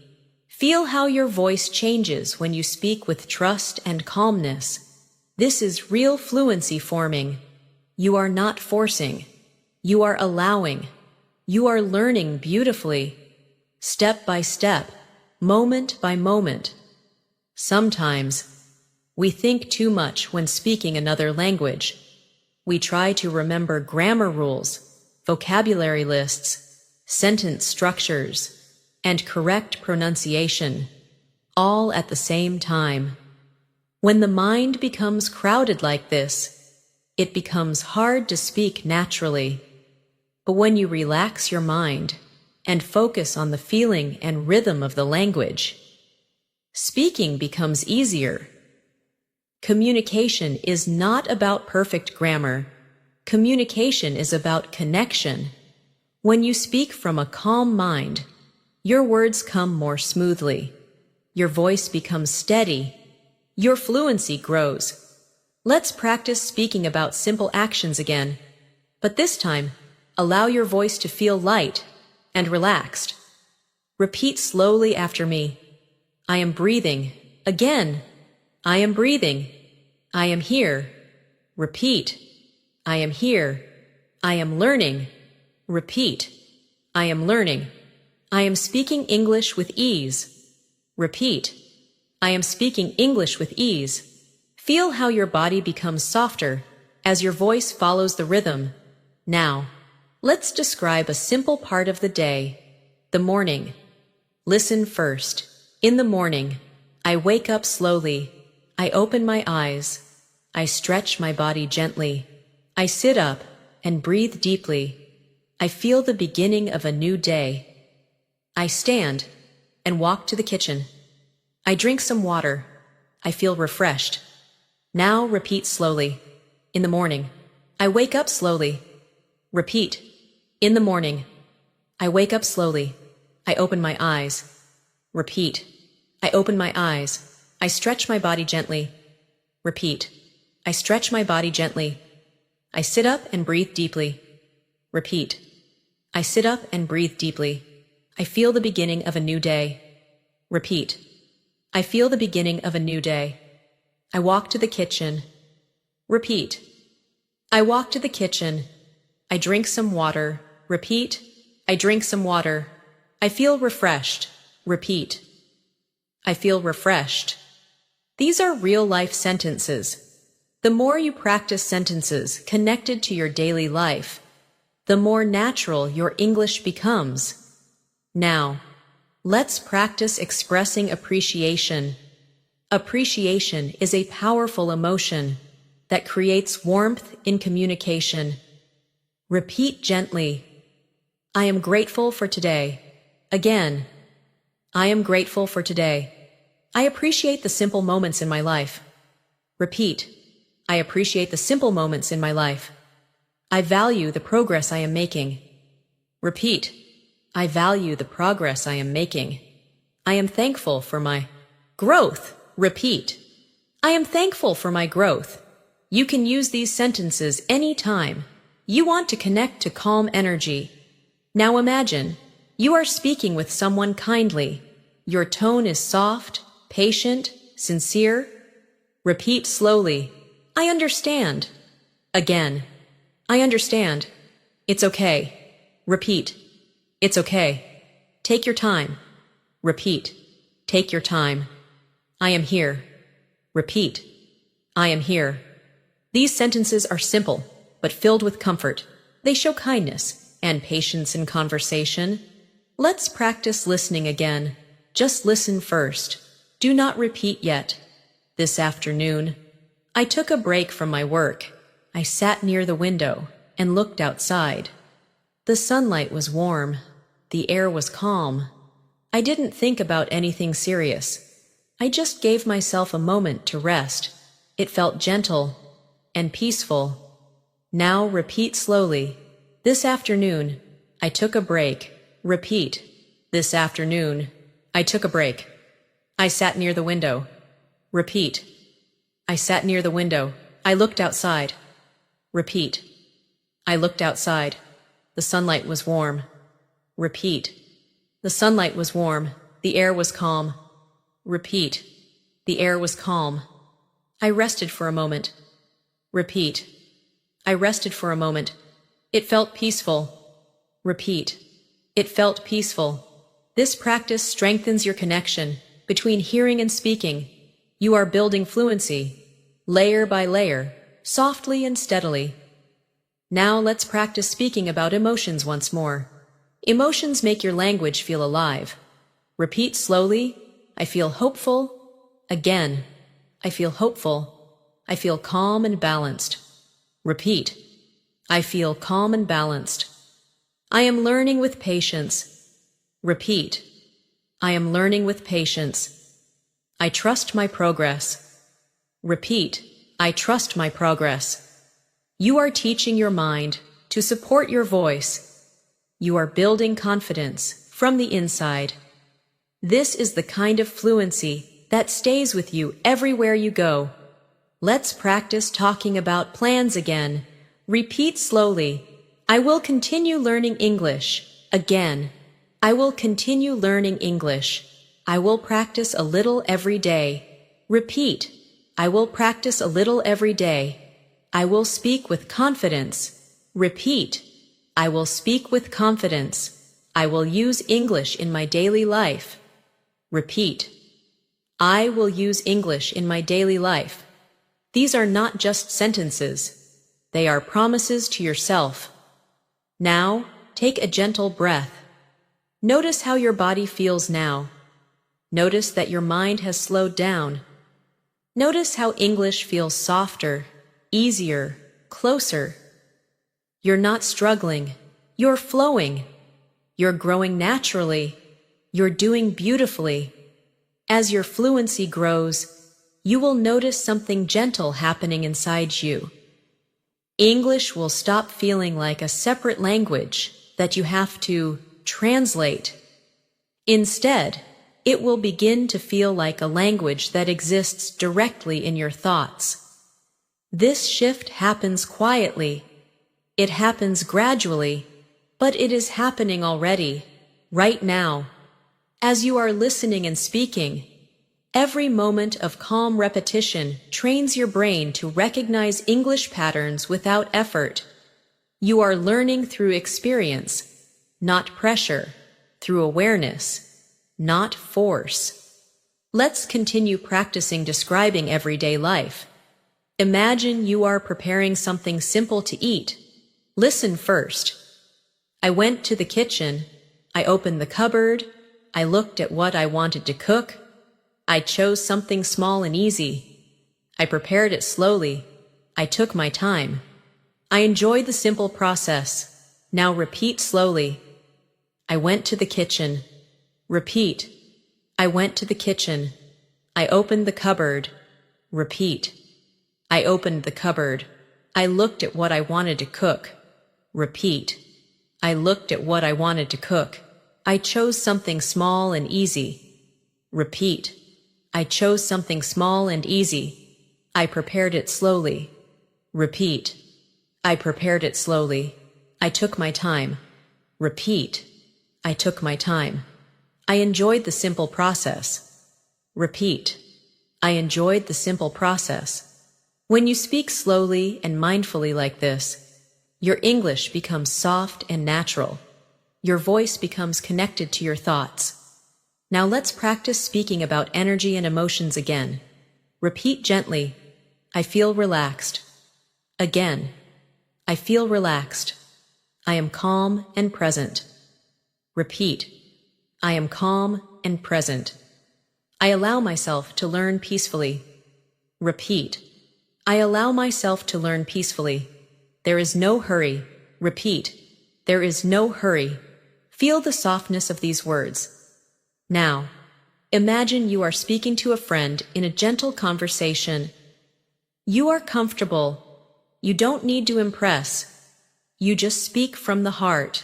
Feel how your voice changes when you speak with trust and calmness. This is real fluency forming. You are not forcing. You are allowing. You are learning beautifully. Step by step. Moment by moment. Sometimes, we think too much when speaking another language. We try to remember grammar rules, vocabulary lists, sentence structures, and correct pronunciation, all at the same time. When the mind becomes crowded like this, it becomes hard to speak naturally. But when you relax your mind and focus on the feeling and rhythm of the language, speaking becomes easier. Communication is not about perfect grammar. Communication is about connection. When you speak from a calm mind, your words come more smoothly. Your voice becomes steady. Your fluency grows. Let's practice speaking about simple actions again. But this time, allow your voice to feel light and relaxed. Repeat slowly after me. I am breathing. Again. I am breathing. I am here. Repeat. I am here. I am learning. Repeat. I am learning. I am speaking English with ease. Repeat. I am speaking English with ease. Feel how your body becomes softer as your voice follows the rhythm. Now, let's describe a simple part of the day, the morning. Listen first. In the morning, I wake up slowly. I open my eyes. I stretch my body gently. I sit up and breathe deeply. I feel the beginning of a new day. I stand and walk to the kitchen. I drink some water. I feel refreshed. Now repeat slowly. In the morning, I wake up slowly. Repeat. In the morning, I wake up slowly. I open my eyes. Repeat. I open my eyes. I stretch my body gently. Repeat. I stretch my body gently. I sit up and breathe deeply. Repeat. I sit up and breathe deeply. I feel the beginning of a new day. Repeat. I feel the beginning of a new day. I walk to the kitchen. Repeat. I walk to the kitchen. I drink some water. Repeat. I drink some water. I feel refreshed. Repeat. I feel refreshed. These are real-life sentences. The more you practice sentences connected to your daily life, the more natural your English becomes. Now, let's practice expressing appreciation. Appreciation is a powerful emotion that creates warmth in communication. Repeat gently. I am grateful for today. Again. I am grateful for today. I appreciate the simple moments in my life. Repeat. I appreciate the simple moments in my life. I value the progress I am making. Repeat. I value the progress I am making. I am thankful for my growth. Repeat. I am thankful for my growth. You can use these sentences anytime you want to connect to calm energy. Now imagine you are speaking with someone kindly. Your tone is soft, patient, sincere. Repeat slowly. I understand. Again. I understand. It's okay. Repeat. It's okay. Take your time. Repeat. Take your time. I am here. Repeat. I am here. These sentences are simple, but filled with comfort. They show kindness and patience in conversation. Let's practice listening again. Just listen first. Do not repeat yet. This afternoon, I took a break from my work. I sat near the window and looked outside. The sunlight was warm. The air was calm. I didn't think about anything serious. I just gave myself a moment to rest. It felt gentle and peaceful. Now repeat slowly. This afternoon, I took a break. Repeat. This afternoon, I took a break. I sat near the window. Repeat. I sat near the window. I looked outside. Repeat. I looked outside. The sunlight was warm. Repeat. The sunlight was warm. The air was calm. Repeat. The air was calm. I rested for a moment. Repeat. I rested for a moment. It felt peaceful. Repeat. It felt peaceful. This practice strengthens your connection between hearing and speaking. You are building fluency, layer by layer, softly and steadily. Now let's practice speaking about emotions once more. Emotions make your language feel alive. Repeat slowly. I feel hopeful. Again. I feel hopeful. I feel calm and balanced. Repeat. I feel calm and balanced. I am learning with patience. Repeat. I am learning with patience. I trust my progress. Repeat. I trust my progress. You are teaching your mind to support your voice. You are building confidence from the inside. This is the kind of fluency that stays with you everywhere you go. Let's practice talking about plans again. Repeat slowly. I will continue learning English. Again. I will continue learning English. I will practice a little every day. Repeat. I will practice a little every day. I will speak with confidence. Repeat. I will speak with confidence. I will use English in my daily life. Repeat. I will use English in my daily life. These are not just sentences. They are promises to yourself. Now, take a gentle breath. Notice how your body feels now. Notice that your mind has slowed down. Notice how English feels softer, easier, closer. You're not struggling. You're flowing. You're growing naturally. You're doing beautifully. As your fluency grows, you will notice something gentle happening inside you. English will stop feeling like a separate language that you have to translate. Instead, it will begin to feel like a language that exists directly in your thoughts. This shift happens quietly. It happens gradually, but it is happening already, right now. As you are listening and speaking, every moment of calm repetition trains your brain to recognize English patterns without effort. You are learning through experience, not pressure, through awareness, not force. Let's continue practicing describing everyday life. Imagine you are preparing something simple to eat. Listen first. I went to the kitchen. I opened the cupboard. I looked at what I wanted to cook. I chose something small and easy. I prepared it slowly. I took my time. I enjoyed the simple process. Now repeat slowly. I went to the kitchen. Repeat. I went to the kitchen. I opened the cupboard. Repeat. I opened the cupboard. I looked at what I wanted to cook. Repeat. I looked at what I wanted to cook. I chose something small and easy. Repeat. I chose something small and easy. I prepared it slowly. Repeat. I prepared it slowly. I took my time. Repeat. I took my time. I enjoyed the simple process. Repeat. I enjoyed the simple process. When you speak slowly and mindfully like this, your English becomes soft and natural. Your voice becomes connected to your thoughts. Now let's practice speaking about energy and emotions again. Repeat gently. I feel relaxed. Again. I feel relaxed. I am calm and present. Repeat. I am calm and present. I allow myself to learn peacefully. Repeat. I allow myself to learn peacefully. There is no hurry. Repeat. There is no hurry. Feel the softness of these words. Now, imagine you are speaking to a friend in a gentle conversation. You are comfortable. You don't need to impress. You just speak from the heart.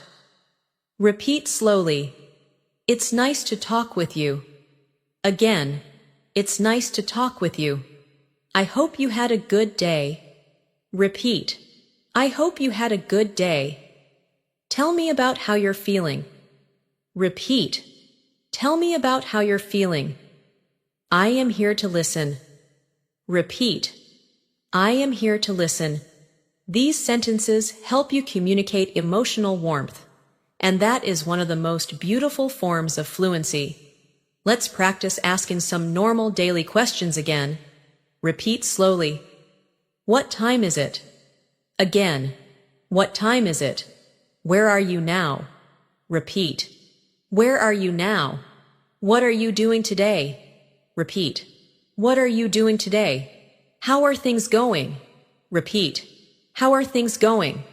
Repeat slowly. It's nice to talk with you. Again, it's nice to talk with you. I hope you had a good day. Repeat. I hope you had a good day. Tell me about how you're feeling. Repeat. Tell me about how you're feeling. I am here to listen. Repeat. I am here to listen. These sentences help you communicate emotional warmth, and that is one of the most beautiful forms of fluency. Let's practice asking some normal daily questions again. Repeat slowly. What time is it? Again. What time is it? Where are you now? Repeat. Where are you now? What are you doing today? Repeat. What are you doing today? How are things going? Repeat. How are things going?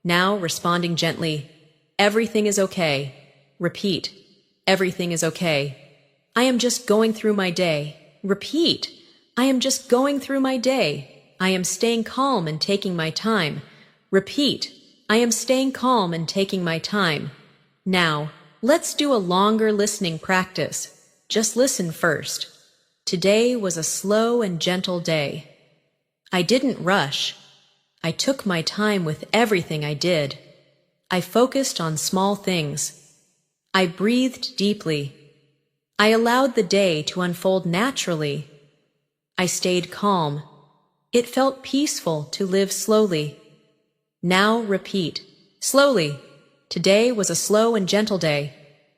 Now responding gently. Everything is okay. Repeat. Everything is okay. I am just going through my day. Repeat. I am just going through my day. I am staying calm and taking my time. Repeat. I am staying calm and taking my time. Now, let's do a longer listening practice. Just listen first. Today was a slow and gentle day. I didn't rush. I took my time with everything I did. I focused on small things. I breathed deeply. I allowed the day to unfold naturally. I stayed calm. It felt peaceful to live slowly. Now repeat. Slowly. Today was a slow and gentle day.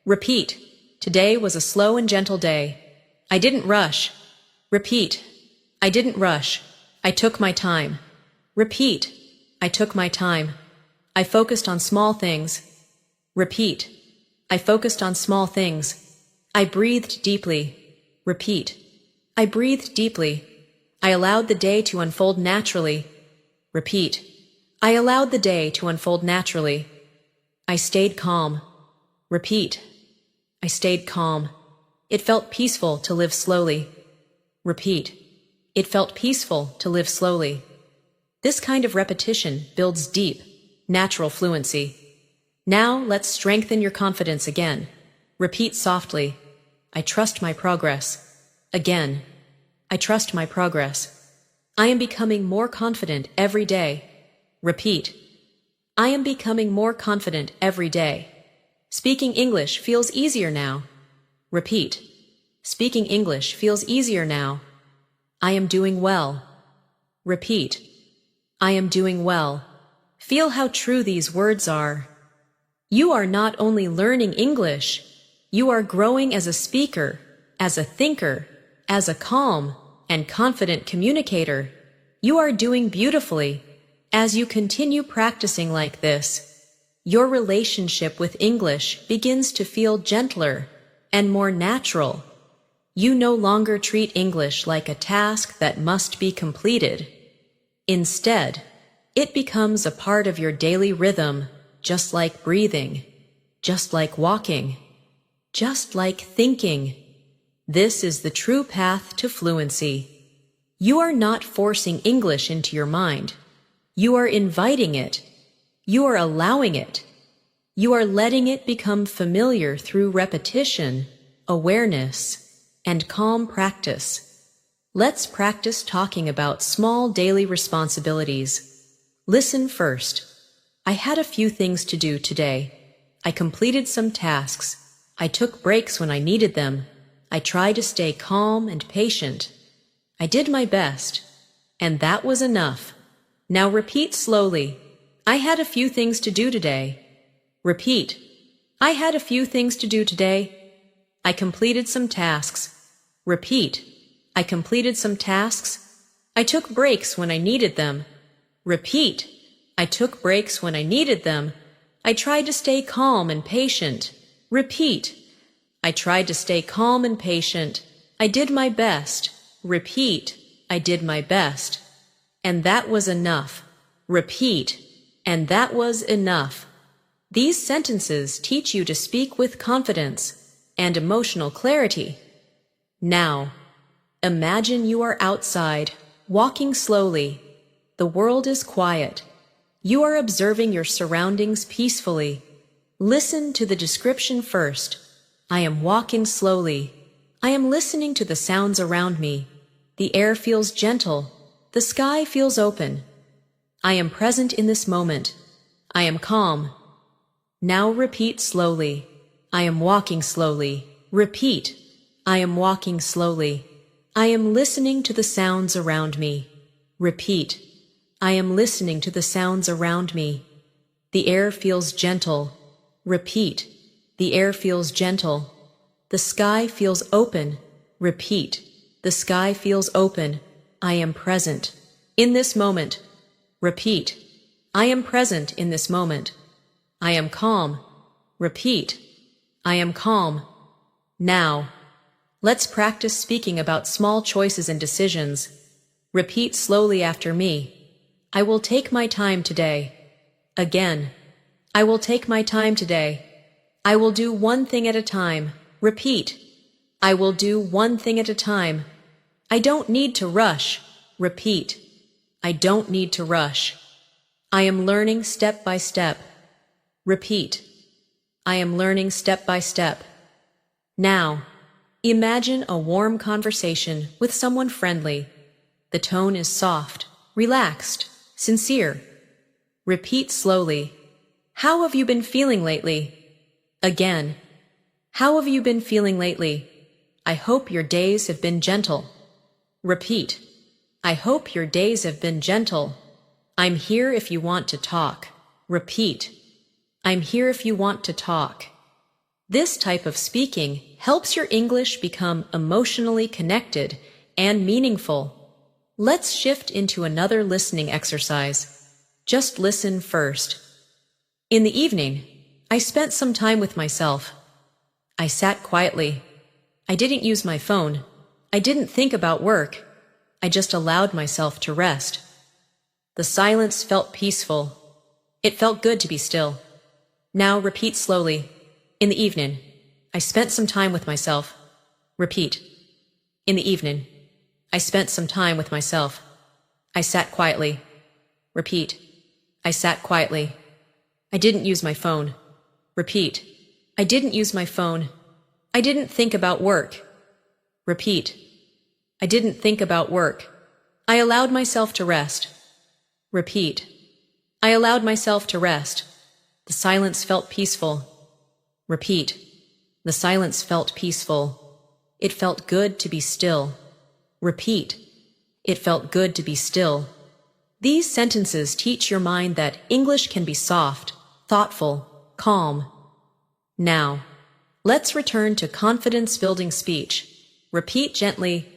Repeat. Today was a slow and gentle day. I didn't rush. Repeat. I didn't rush. I took my time. Repeat. I took my time. I focused on small things. Repeat. I focused on small things. I breathed deeply. Repeat. I breathed deeply. I allowed the day to unfold naturally. Repeat. I allowed the day to unfold naturally. I stayed calm. Repeat. I stayed calm. It felt peaceful to live slowly. Repeat. It felt peaceful to live slowly. This kind of repetition builds deep, natural fluency. Now let's strengthen your confidence again. Repeat softly. I trust my progress. Again. I trust my progress. I am becoming more confident every day. Repeat. I am becoming more confident every day. Speaking English feels easier now. Repeat. Speaking English feels easier now. I am doing well. Repeat. I am doing well. Feel how true these words are. You are not only learning English, you are growing as a speaker, as a thinker, as a calm and confident communicator. You are doing beautifully. As you continue practicing like this, your relationship with English begins to feel gentler and more natural. You no longer treat English like a task that must be completed. Instead, it becomes a part of your daily rhythm, just like breathing, just like walking, just like thinking. This is the true path to fluency. You are not forcing English into your mind. You are inviting it. You are allowing it. You are letting it become familiar through repetition, awareness, and calm practice. Let's practice talking about small daily responsibilities. Listen first. I had a few things to do today. I completed some tasks. I took breaks when I needed them. I tried to stay calm and patient. I did my best. And that was enough. Now repeat slowly. I had a few things to do today. Repeat. I had a few things to do today. I completed some tasks. Repeat. I completed some tasks. I took breaks when I needed them. Repeat. I took breaks when I needed them. I tried to stay calm and patient. Repeat. I tried to stay calm and patient. I did my best. Repeat. I did my best. And that was enough. Repeat. And that was enough. These sentences teach you to speak with confidence and emotional clarity. Now, imagine you are outside, walking slowly. The world is quiet. You are observing your surroundings peacefully. Listen to the description first. I am walking slowly. I am listening to the sounds around me. The air feels gentle. The sky feels open. I am present in this moment. I am calm. Now repeat slowly. I am walking slowly. Repeat. I am walking slowly. I am listening to the sounds around me. Repeat. I am listening to the sounds around me. The air feels gentle. Repeat. The air feels gentle. The sky feels open. Repeat. The sky feels open. I am present. In this moment. Repeat. I am present in this moment. I am calm. Repeat. I am calm. Now, let's practice speaking about small choices and decisions. Repeat slowly after me. I will take my time today. Again. I will take my time today. I will do one thing at a time. Repeat. I will do one thing at a time. I don't need to rush. Repeat. I don't need to rush. I am learning step by step. Repeat. I am learning step by step. Now, imagine a warm conversation with someone friendly. The tone is soft, relaxed, sincere. Repeat slowly. How have you been feeling lately? Again. How have you been feeling lately? I hope your days have been gentle. Repeat. I hope your days have been gentle. I'm here if you want to talk. Repeat. I'm here if you want to talk. This type of speaking helps your English become emotionally connected and meaningful. Let's shift into another listening exercise. Just listen first. In the evening, I spent some time with myself. I sat quietly. I didn't use my phone. I didn't think about work. I just allowed myself to rest. The silence felt peaceful. It felt good to be still. Now repeat slowly. In the evening, I spent some time with myself. Repeat. In the evening, I spent some time with myself. I sat quietly. Repeat. I sat quietly. I didn't use my phone. Repeat. I didn't use my phone. I didn't think about work. Repeat. I didn't think about work. I allowed myself to rest. Repeat. I allowed myself to rest. The silence felt peaceful. Repeat. The silence felt peaceful. It felt good to be still. Repeat. It felt good to be still. These sentences teach your mind that English can be soft, thoughtful, calm. Now, let's return to confidence-building speech. Repeat gently,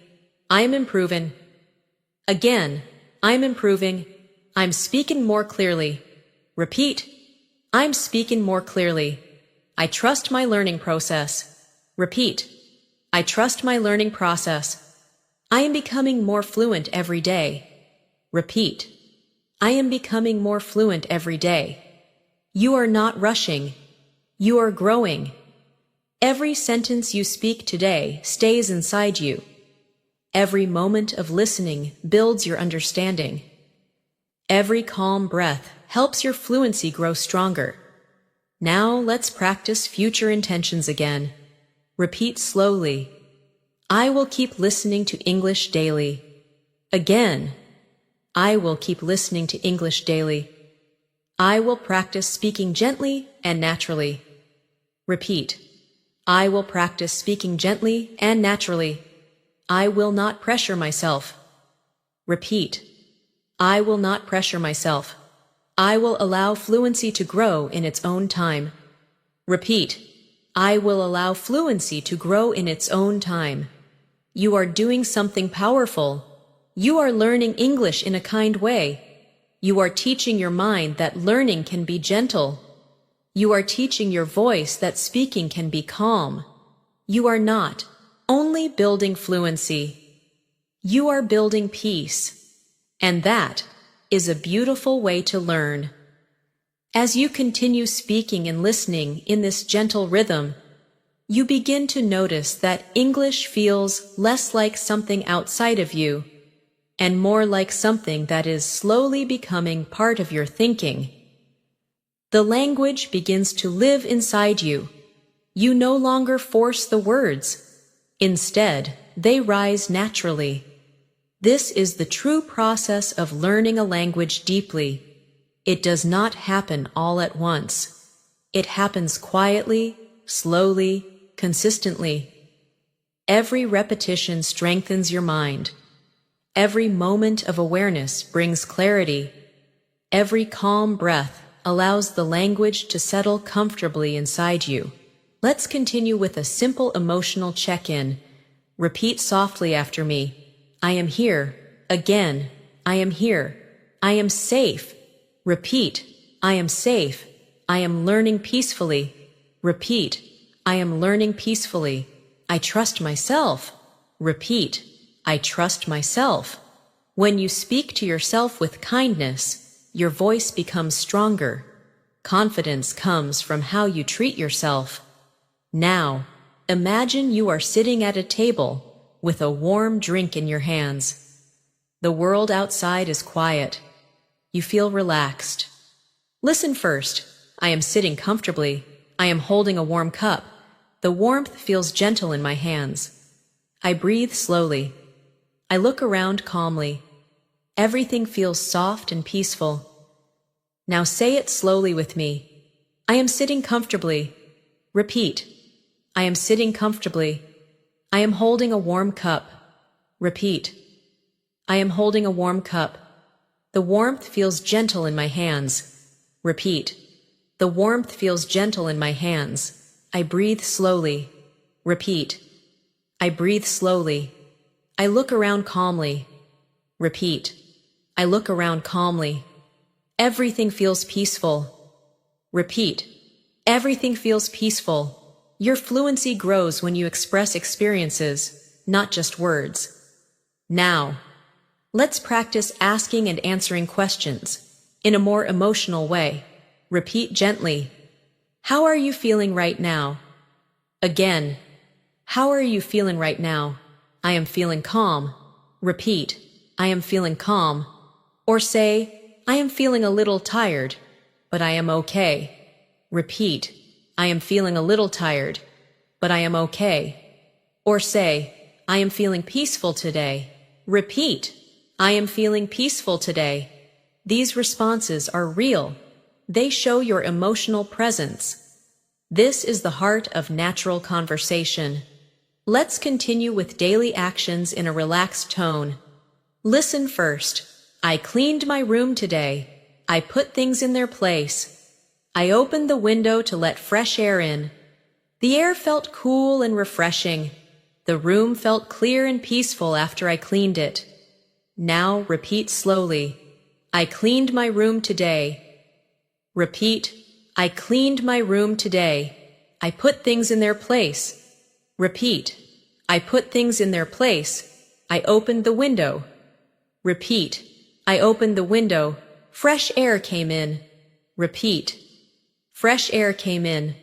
I'm improving. Again, I'm improving. I'm speaking more clearly. Repeat, I'm speaking more clearly. I trust my learning process. Repeat, I trust my learning process. I am becoming more fluent every day. Repeat, I am becoming more fluent every day. You are not rushing. You are growing. Every sentence you speak today stays inside you. Every moment of listening builds your understanding. Every calm breath helps your fluency grow stronger. Now let's practice future intentions again. Repeat slowly. I will keep listening to English daily. Again. I will keep listening to English daily. I will practice speaking gently and naturally. Repeat. I will practice speaking gently and naturally. I will not pressure myself. Repeat. I will not pressure myself. I will allow fluency to grow in its own time. Repeat. I will allow fluency to grow in its own time. You are doing something powerful. You are learning English in a kind way. You are teaching your mind that learning can be gentle. You are teaching your voice that speaking can be calm. You are not only building fluency. You are building peace. And that is a beautiful way to learn. As you continue speaking and listening in this gentle rhythm, you begin to notice that English feels less like something outside of you and more like something that is slowly becoming part of your thinking. The language begins to live inside you. You no longer force the words. Instead, they rise naturally. This is the true process of learning a language deeply. It does not happen all at once. It happens quietly, slowly, consistently. Every repetition strengthens your mind. Every moment of awareness brings clarity. Every calm breath allows the language to settle comfortably inside you. Let's continue with a simple emotional check-in. Repeat softly after me. I am here. Again, I am here. I am safe. Repeat, I am safe. I am learning peacefully. Repeat, I am learning peacefully. I trust myself. Repeat, I trust myself. When you speak to yourself with kindness, your voice becomes stronger. Confidence comes from how you treat yourself. Now, imagine you are sitting at a table with a warm drink in your hands. The world outside is quiet. You feel relaxed. Listen first. I am sitting comfortably. I am holding a warm cup. The warmth feels gentle in my hands. I breathe slowly. I look around calmly. Everything feels soft and peaceful. Now say it slowly with me. I am sitting comfortably. Repeat. I am sitting comfortably. I am holding a warm cup. Repeat. I am holding a warm cup. The warmth feels gentle in my hands. Repeat. The warmth feels gentle in my hands. I breathe slowly. Repeat. I breathe slowly. I look around calmly. Repeat. I look around calmly. Everything feels peaceful. Repeat. Everything feels peaceful. Your fluency grows when you express experiences, not just words. Now, let's practice asking and answering questions in a more emotional way. Repeat gently. How are you feeling right now? Again. How are you feeling right now? I am feeling calm. Repeat. I am feeling calm. Or say, I am feeling a little tired, but I am okay. Repeat. I am feeling a little tired, but I am okay. Or say, I am feeling peaceful today. Repeat. I am feeling peaceful today. These responses are real. They show your emotional presence. This is the heart of natural conversation. Let's continue with daily actions in a relaxed tone. Listen first. I cleaned my room today. I put things in their place. I opened the window to let fresh air in. The air felt cool and refreshing. The room felt clear and peaceful after I cleaned it. Now repeat slowly. I cleaned my room today. Repeat. I cleaned my room today. I put things in their place. Repeat. I put things in their place. I opened the window. Repeat. I opened the window. Fresh air came in. Repeat. Fresh air came in.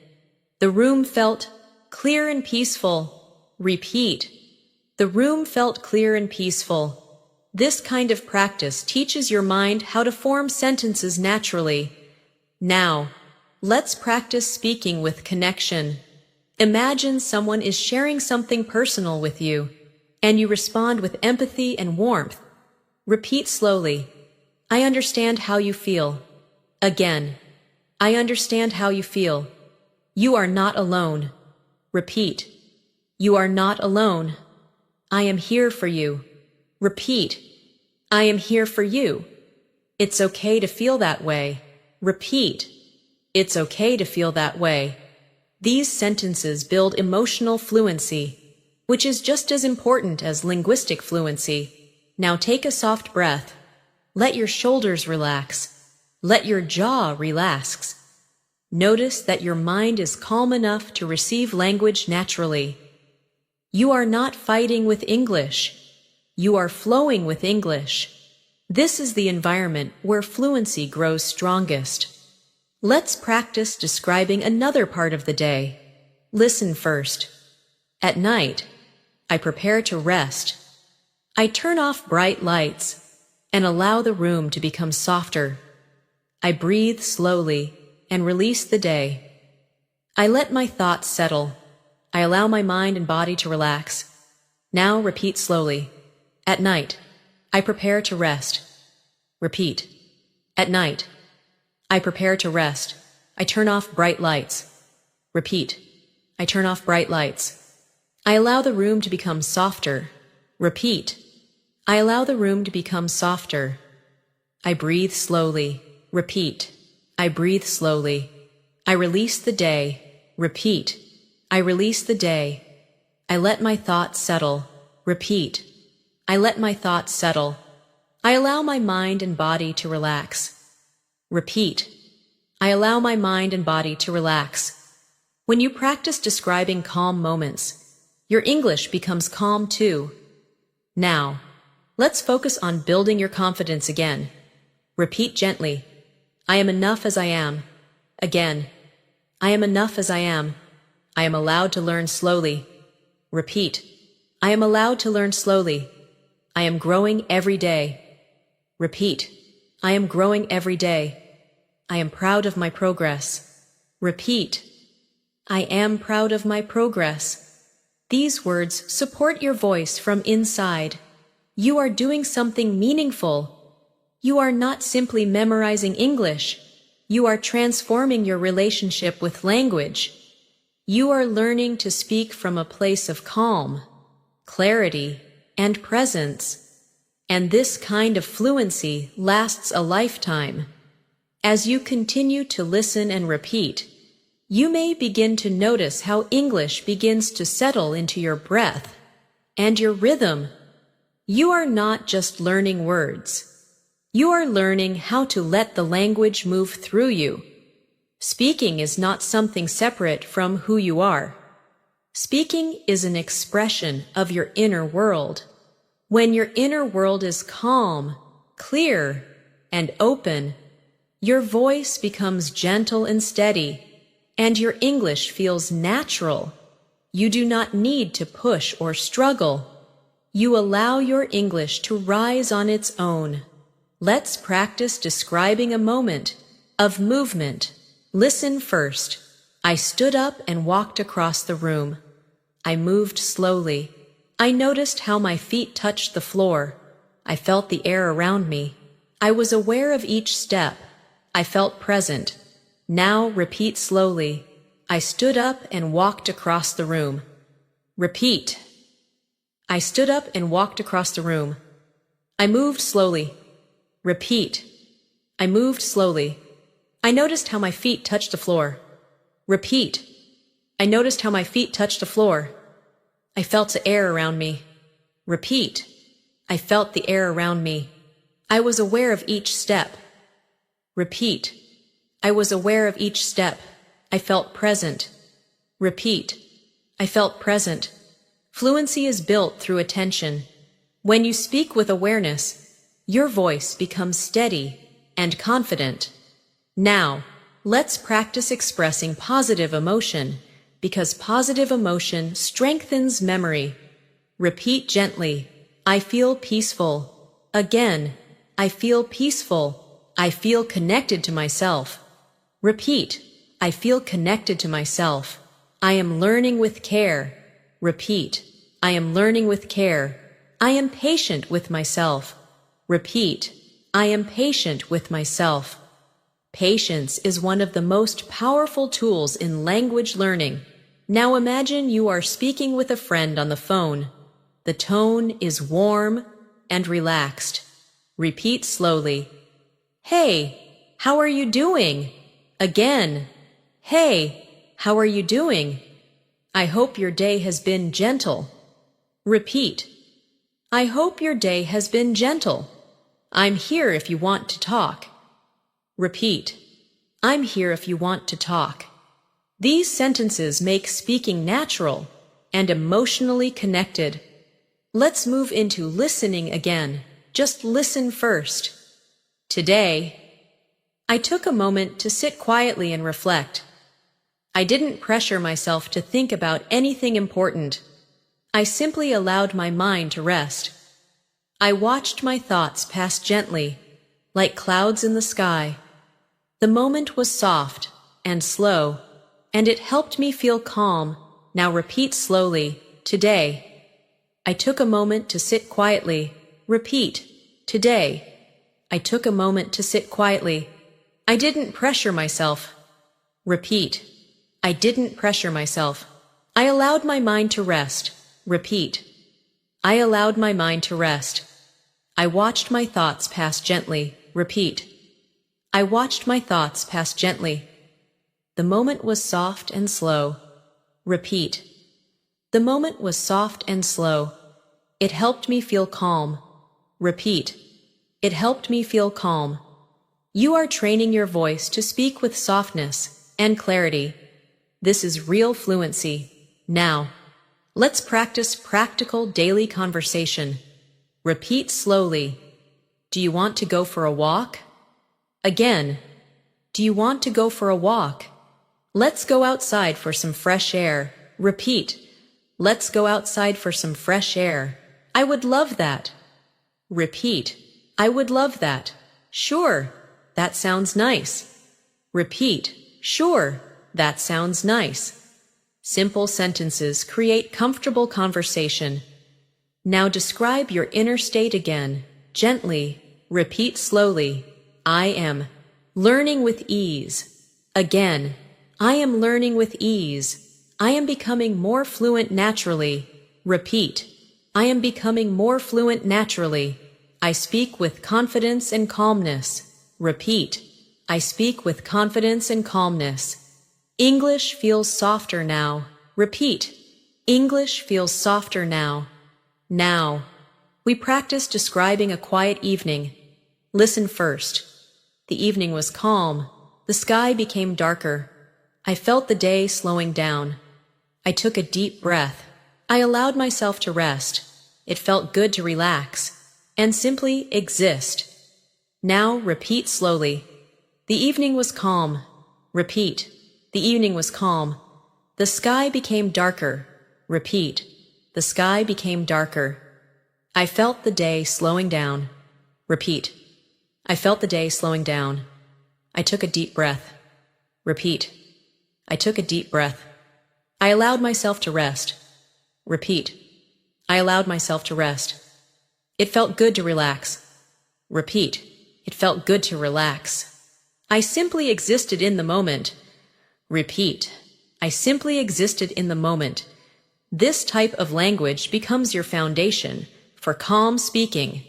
The room felt clear and peaceful. Repeat. The room felt clear and peaceful. This kind of practice teaches your mind how to form sentences naturally. Now, let's practice speaking with connection. Imagine someone is sharing something personal with you, and you respond with empathy and warmth. Repeat slowly. I understand how you feel. Again. I understand how you feel. You are not alone. Repeat. You are not alone. I am here for you. Repeat. I am here for you. It's okay to feel that way. Repeat. It's okay to feel that way. These sentences build emotional fluency, which is just as important as linguistic fluency. Now take a soft breath. Let your shoulders relax. Let your jaw relax. Notice that your mind is calm enough to receive language naturally. You are not fighting with English. You are flowing with English. This is the environment where fluency grows strongest. Let's practice describing another part of the day. Listen first. At night, I prepare to rest. I turn off bright lights and allow the room to become softer. I breathe slowly and release the day. I let my thoughts settle. I allow my mind and body to relax. Now repeat slowly. At night, I prepare to rest. Repeat. At night, I prepare to rest. I turn off bright lights. Repeat. I turn off bright lights. I allow the room to become softer. Repeat. I allow the room to become softer. I breathe slowly. Repeat. I breathe slowly. I release the day. Repeat. I release the day. I let my thoughts settle. Repeat. I let my thoughts settle. I allow my mind and body to relax. Repeat. I allow my mind and body to relax. When you practice describing calm moments, your English becomes calm too. Now, let's focus on building your confidence again. Repeat gently. I am enough as I am. Again. I am enough as I am. I am allowed to learn slowly. Repeat. I am allowed to learn slowly. I am growing every day. Repeat. I am growing every day. I am proud of my progress. Repeat. I am proud of my progress. These words support your voice from inside. You are doing something meaningful. You are not simply memorizing English. You are transforming your relationship with language. You are learning to speak from a place of calm, clarity, and presence. And this kind of fluency lasts a lifetime. As you continue to listen and repeat, You may begin to notice how English begins to settle into your breath and your rhythm. You are not just learning words. You are learning how to let the language move through you. Speaking is not something separate from who you are. Speaking is an expression of your inner world. When your inner world is calm, clear, and open, your voice becomes gentle and steady, and your English feels natural. You do not need to push or struggle. You allow your English to rise on its own. Let's practice describing a moment of movement. Listen first. I stood up and walked across the room. I moved slowly. I noticed how my feet touched the floor. I felt the air around me. I was aware of each step. I felt present. Now repeat slowly. I stood up and walked across the room. Repeat. I stood up and walked across the room. I moved slowly. Repeat. I moved slowly. I noticed how my feet touched the floor. Repeat. I noticed how my feet touched the floor. I felt the air around me. Repeat. I felt the air around me. I was aware of each step. Repeat. I was aware of each step. I felt present. Repeat. I felt present. Fluency is built through attention. When you speak with awareness, your voice becomes steady and confident. Now, let's practice expressing positive emotion, because positive emotion strengthens memory. Repeat gently. I feel peaceful. Again. I feel peaceful. I feel connected to myself. Repeat. I feel connected to myself. I am learning with care. Repeat. I am learning with care. I am patient with myself. Repeat. I am patient with myself. Patience is one of the most powerful tools in language learning. Now imagine you are speaking with a friend on the phone. The tone is warm and relaxed. Repeat slowly. Hey, how are you doing? Again. Hey, how are you doing? I hope your day has been gentle. Repeat. I hope your day has been gentle. I'm here if you want to talk. Repeat. I'm here if you want to talk. These sentences make speaking natural and emotionally connected. Let's move into listening again. Just listen first. Today, I took a moment to sit quietly and reflect. I didn't pressure myself to think about anything important. I simply allowed my mind to rest. I watched my thoughts pass gently, like clouds in the sky. The moment was soft and slow, and it helped me feel calm. Now repeat slowly. Today, I took a moment to sit quietly. Repeat. Today, I took a moment to sit quietly. I didn't pressure myself. Repeat. I didn't pressure myself. I allowed my mind to rest. Repeat. I allowed my mind to rest. I watched my thoughts pass gently. Repeat. I watched my thoughts pass gently. The moment was soft and slow. Repeat. The moment was soft and slow. It helped me feel calm. Repeat. It helped me feel calm. You are training your voice to speak with softness and clarity. This is real fluency. Now, let's practice practical daily conversation. Repeat slowly. Do you want to go for a walk? Again. Do you want to go for a walk? Let's go outside for some fresh air. Repeat. Let's go outside for some fresh air. I would love that. Repeat. I would love that. Sure. That sounds nice. Repeat. Sure. That sounds nice. Simple sentences create comfortable conversation. Now describe your inner state again. Gently. Repeat slowly. I am learning with ease. Again. I am learning with ease. I am becoming more fluent naturally. Repeat. I am becoming more fluent naturally. I speak with confidence and calmness. Repeat. I speak with confidence and calmness. English feels softer now. Repeat. English feels softer now. Now. We practice describing a quiet evening. Listen first. The evening was calm. The sky became darker. I felt the day slowing down. I took a deep breath. I allowed myself to rest. It felt good to relax and simply exist. Now repeat slowly. The evening was calm. Repeat. The evening was calm. The sky became darker. Repeat. The sky became darker. I felt the day slowing down. Repeat. I felt the day slowing down. I took a deep breath. Repeat. I took a deep breath. I allowed myself to rest. Repeat. I allowed myself to rest. It felt good to relax. Repeat. It felt good to relax. I simply existed in the moment. Repeat. I simply existed in the moment. This type of language becomes your foundation for calm speaking.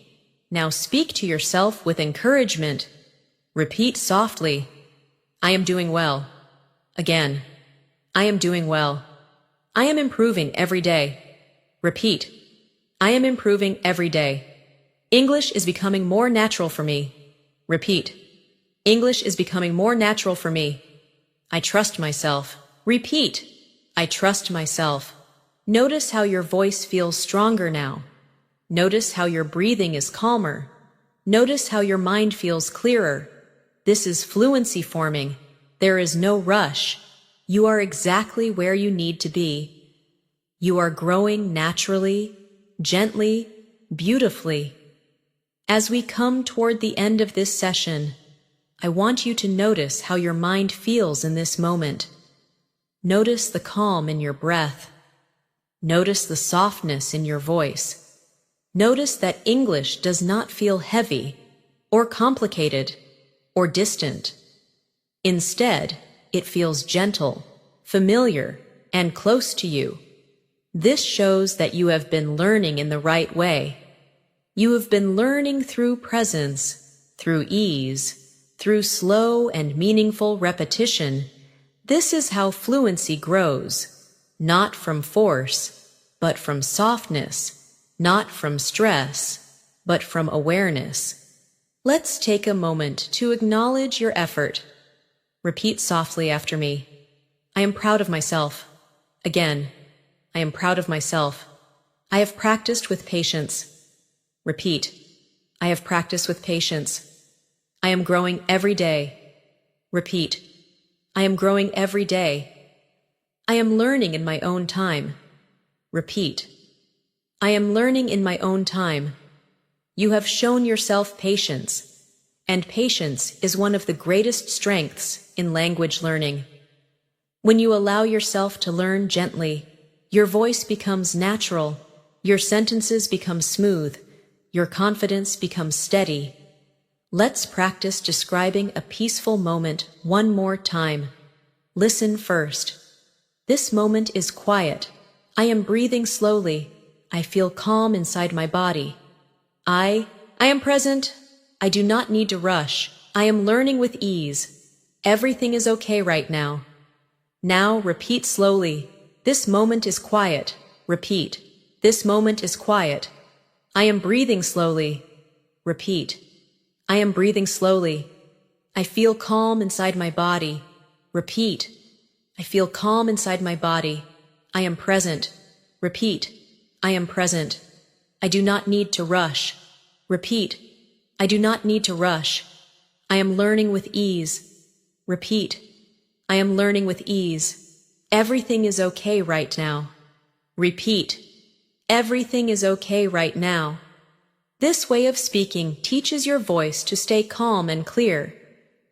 Now speak to yourself with encouragement. Repeat softly. I am doing well. Again. I am doing well. I am improving every day. Repeat. I am improving every day. English is becoming more natural for me. Repeat. English is becoming more natural for me. I trust myself. Repeat. I trust myself. Notice how your voice feels stronger now. Notice how your breathing is calmer. Notice how your mind feels clearer. This is fluency forming. There is no rush. You are exactly where you need to be. You are growing naturally, gently, beautifully. As we come toward the end of this session, I want you to notice how your mind feels in this moment. Notice the calm in your breath. Notice the softness in your voice. Notice that English does not feel heavy, or complicated, or distant. Instead, it feels gentle, familiar, and close to you. This shows that you have been learning in the right way. You have been learning through presence, through ease, through slow and meaningful repetition. This is how fluency grows, not from force, but from softness, not from stress, but from awareness. Let's take a moment to acknowledge your effort. Repeat softly after me. I am proud of myself. Again, I am proud of myself. I have practiced with patience. Repeat. I have practiced with patience. I am growing every day. Repeat. I am growing every day. I am learning in my own time. Repeat. I am learning in my own time. You have shown yourself patience, and patience is one of the greatest strengths in language learning. When you allow yourself to learn gently, your voice becomes natural, your sentences become smooth, your confidence becomes steady. Let's practice describing a peaceful moment one more time. Listen first. This moment is quiet. I am breathing slowly. I feel calm inside my body. I am present. I do not need to rush. I am learning with ease. Everything is okay right now. Now repeat slowly. This moment is quiet. Repeat. This moment is quiet. I am breathing slowly. Repeat. I am breathing slowly. I feel calm inside my body. Repeat. I feel calm inside my body. I am present. Repeat. I am present. I do not need to rush. Repeat. I do not need to rush. I am learning with ease. Repeat. I am learning with ease. Everything is okay right now. Repeat. Everything is okay right now. This way of speaking teaches your voice to stay calm and clear,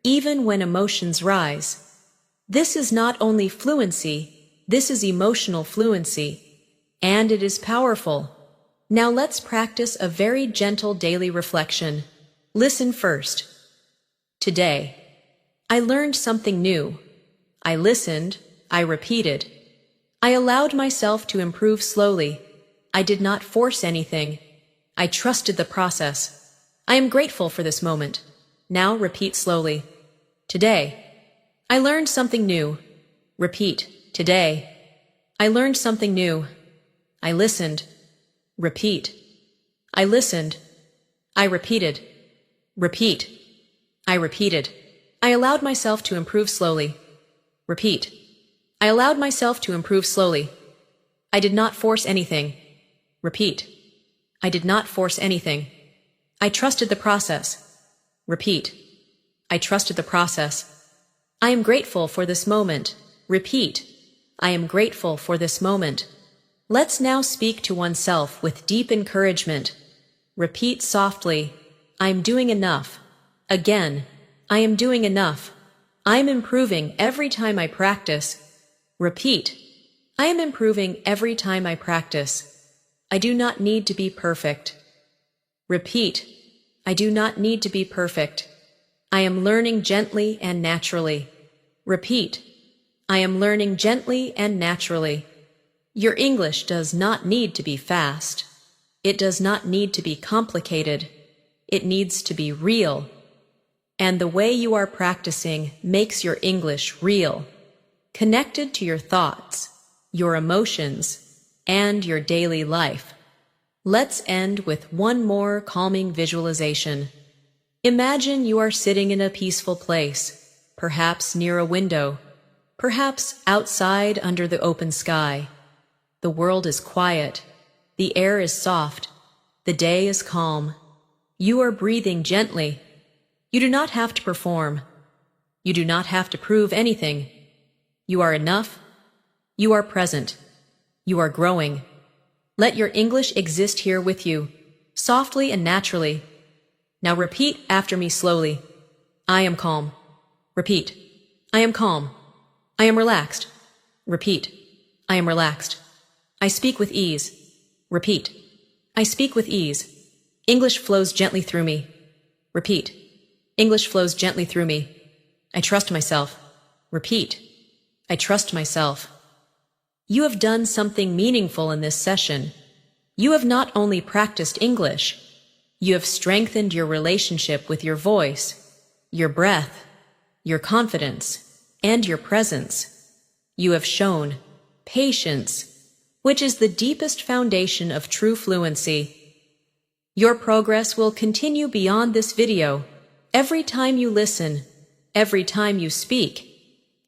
even when emotions rise. This is not only fluency, this is emotional fluency, and it is powerful. Now let's practice a very gentle daily reflection. Listen first. Today, I learned something new. I listened, I repeated. I allowed myself to improve slowly. I did not force anything. I trusted the process. I am grateful for this moment. Now repeat slowly. Today, I learned something new. Repeat. Today, I learned something new. I listened. Repeat. I listened. I repeated. Repeat. I repeated. I allowed myself to improve slowly. Repeat. I allowed myself to improve slowly. I did not force anything. Repeat. I did not force anything. I trusted the process. Repeat. I trusted the process. I am grateful for this moment. Repeat. I am grateful for this moment. Let's now speak to oneself with deep encouragement. Repeat softly. I am doing enough. Again. I am doing enough. I am improving every time I practice. Repeat. I am improving every time I practice. I do not need to be perfect. Repeat. I do not need to be perfect. I am learning gently and naturally. Repeat. I am learning gently and naturally. Your English does not need to be fast. It does not need to be complicated. It needs to be real. And the way you are practicing makes your English real, connected to your thoughts, your emotions, and your daily life. Let's end with one more calming visualization. Imagine you are sitting in a peaceful place, perhaps near a window, perhaps outside under the open sky. The world is quiet, the air is soft, the day is calm. You are breathing gently. You do not have to perform. You do not have to prove anything. You are enough. You are present. You are growing. Let your English exist here with you, softly and naturally. Now repeat after me slowly. I am calm. Repeat. I am calm. I am relaxed. Repeat. I am relaxed. I speak with ease. Repeat. I speak with ease. English flows gently through me. Repeat. English flows gently through me. I trust myself. Repeat. I trust myself. You have done something meaningful in this session. You have not only practiced English, you have strengthened your relationship with your voice, your breath, your confidence, and your presence. You have shown patience, which is the deepest foundation of true fluency. Your progress will continue beyond this video. Every time you listen, every time you speak,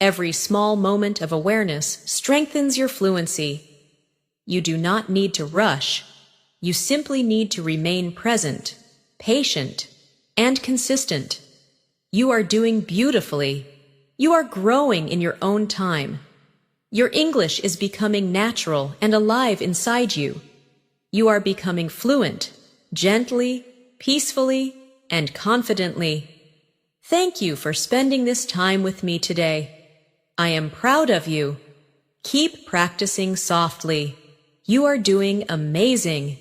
every small moment of awareness strengthens your fluency. You do not need to rush. You simply need to remain present, patient, and consistent. You are doing beautifully. You are growing in your own time. Your English is becoming natural and alive inside you. You are becoming fluent, gently, peacefully, and confidently. Thank you for spending this time with me today. I am proud of you. Keep practicing softly. You are doing amazing.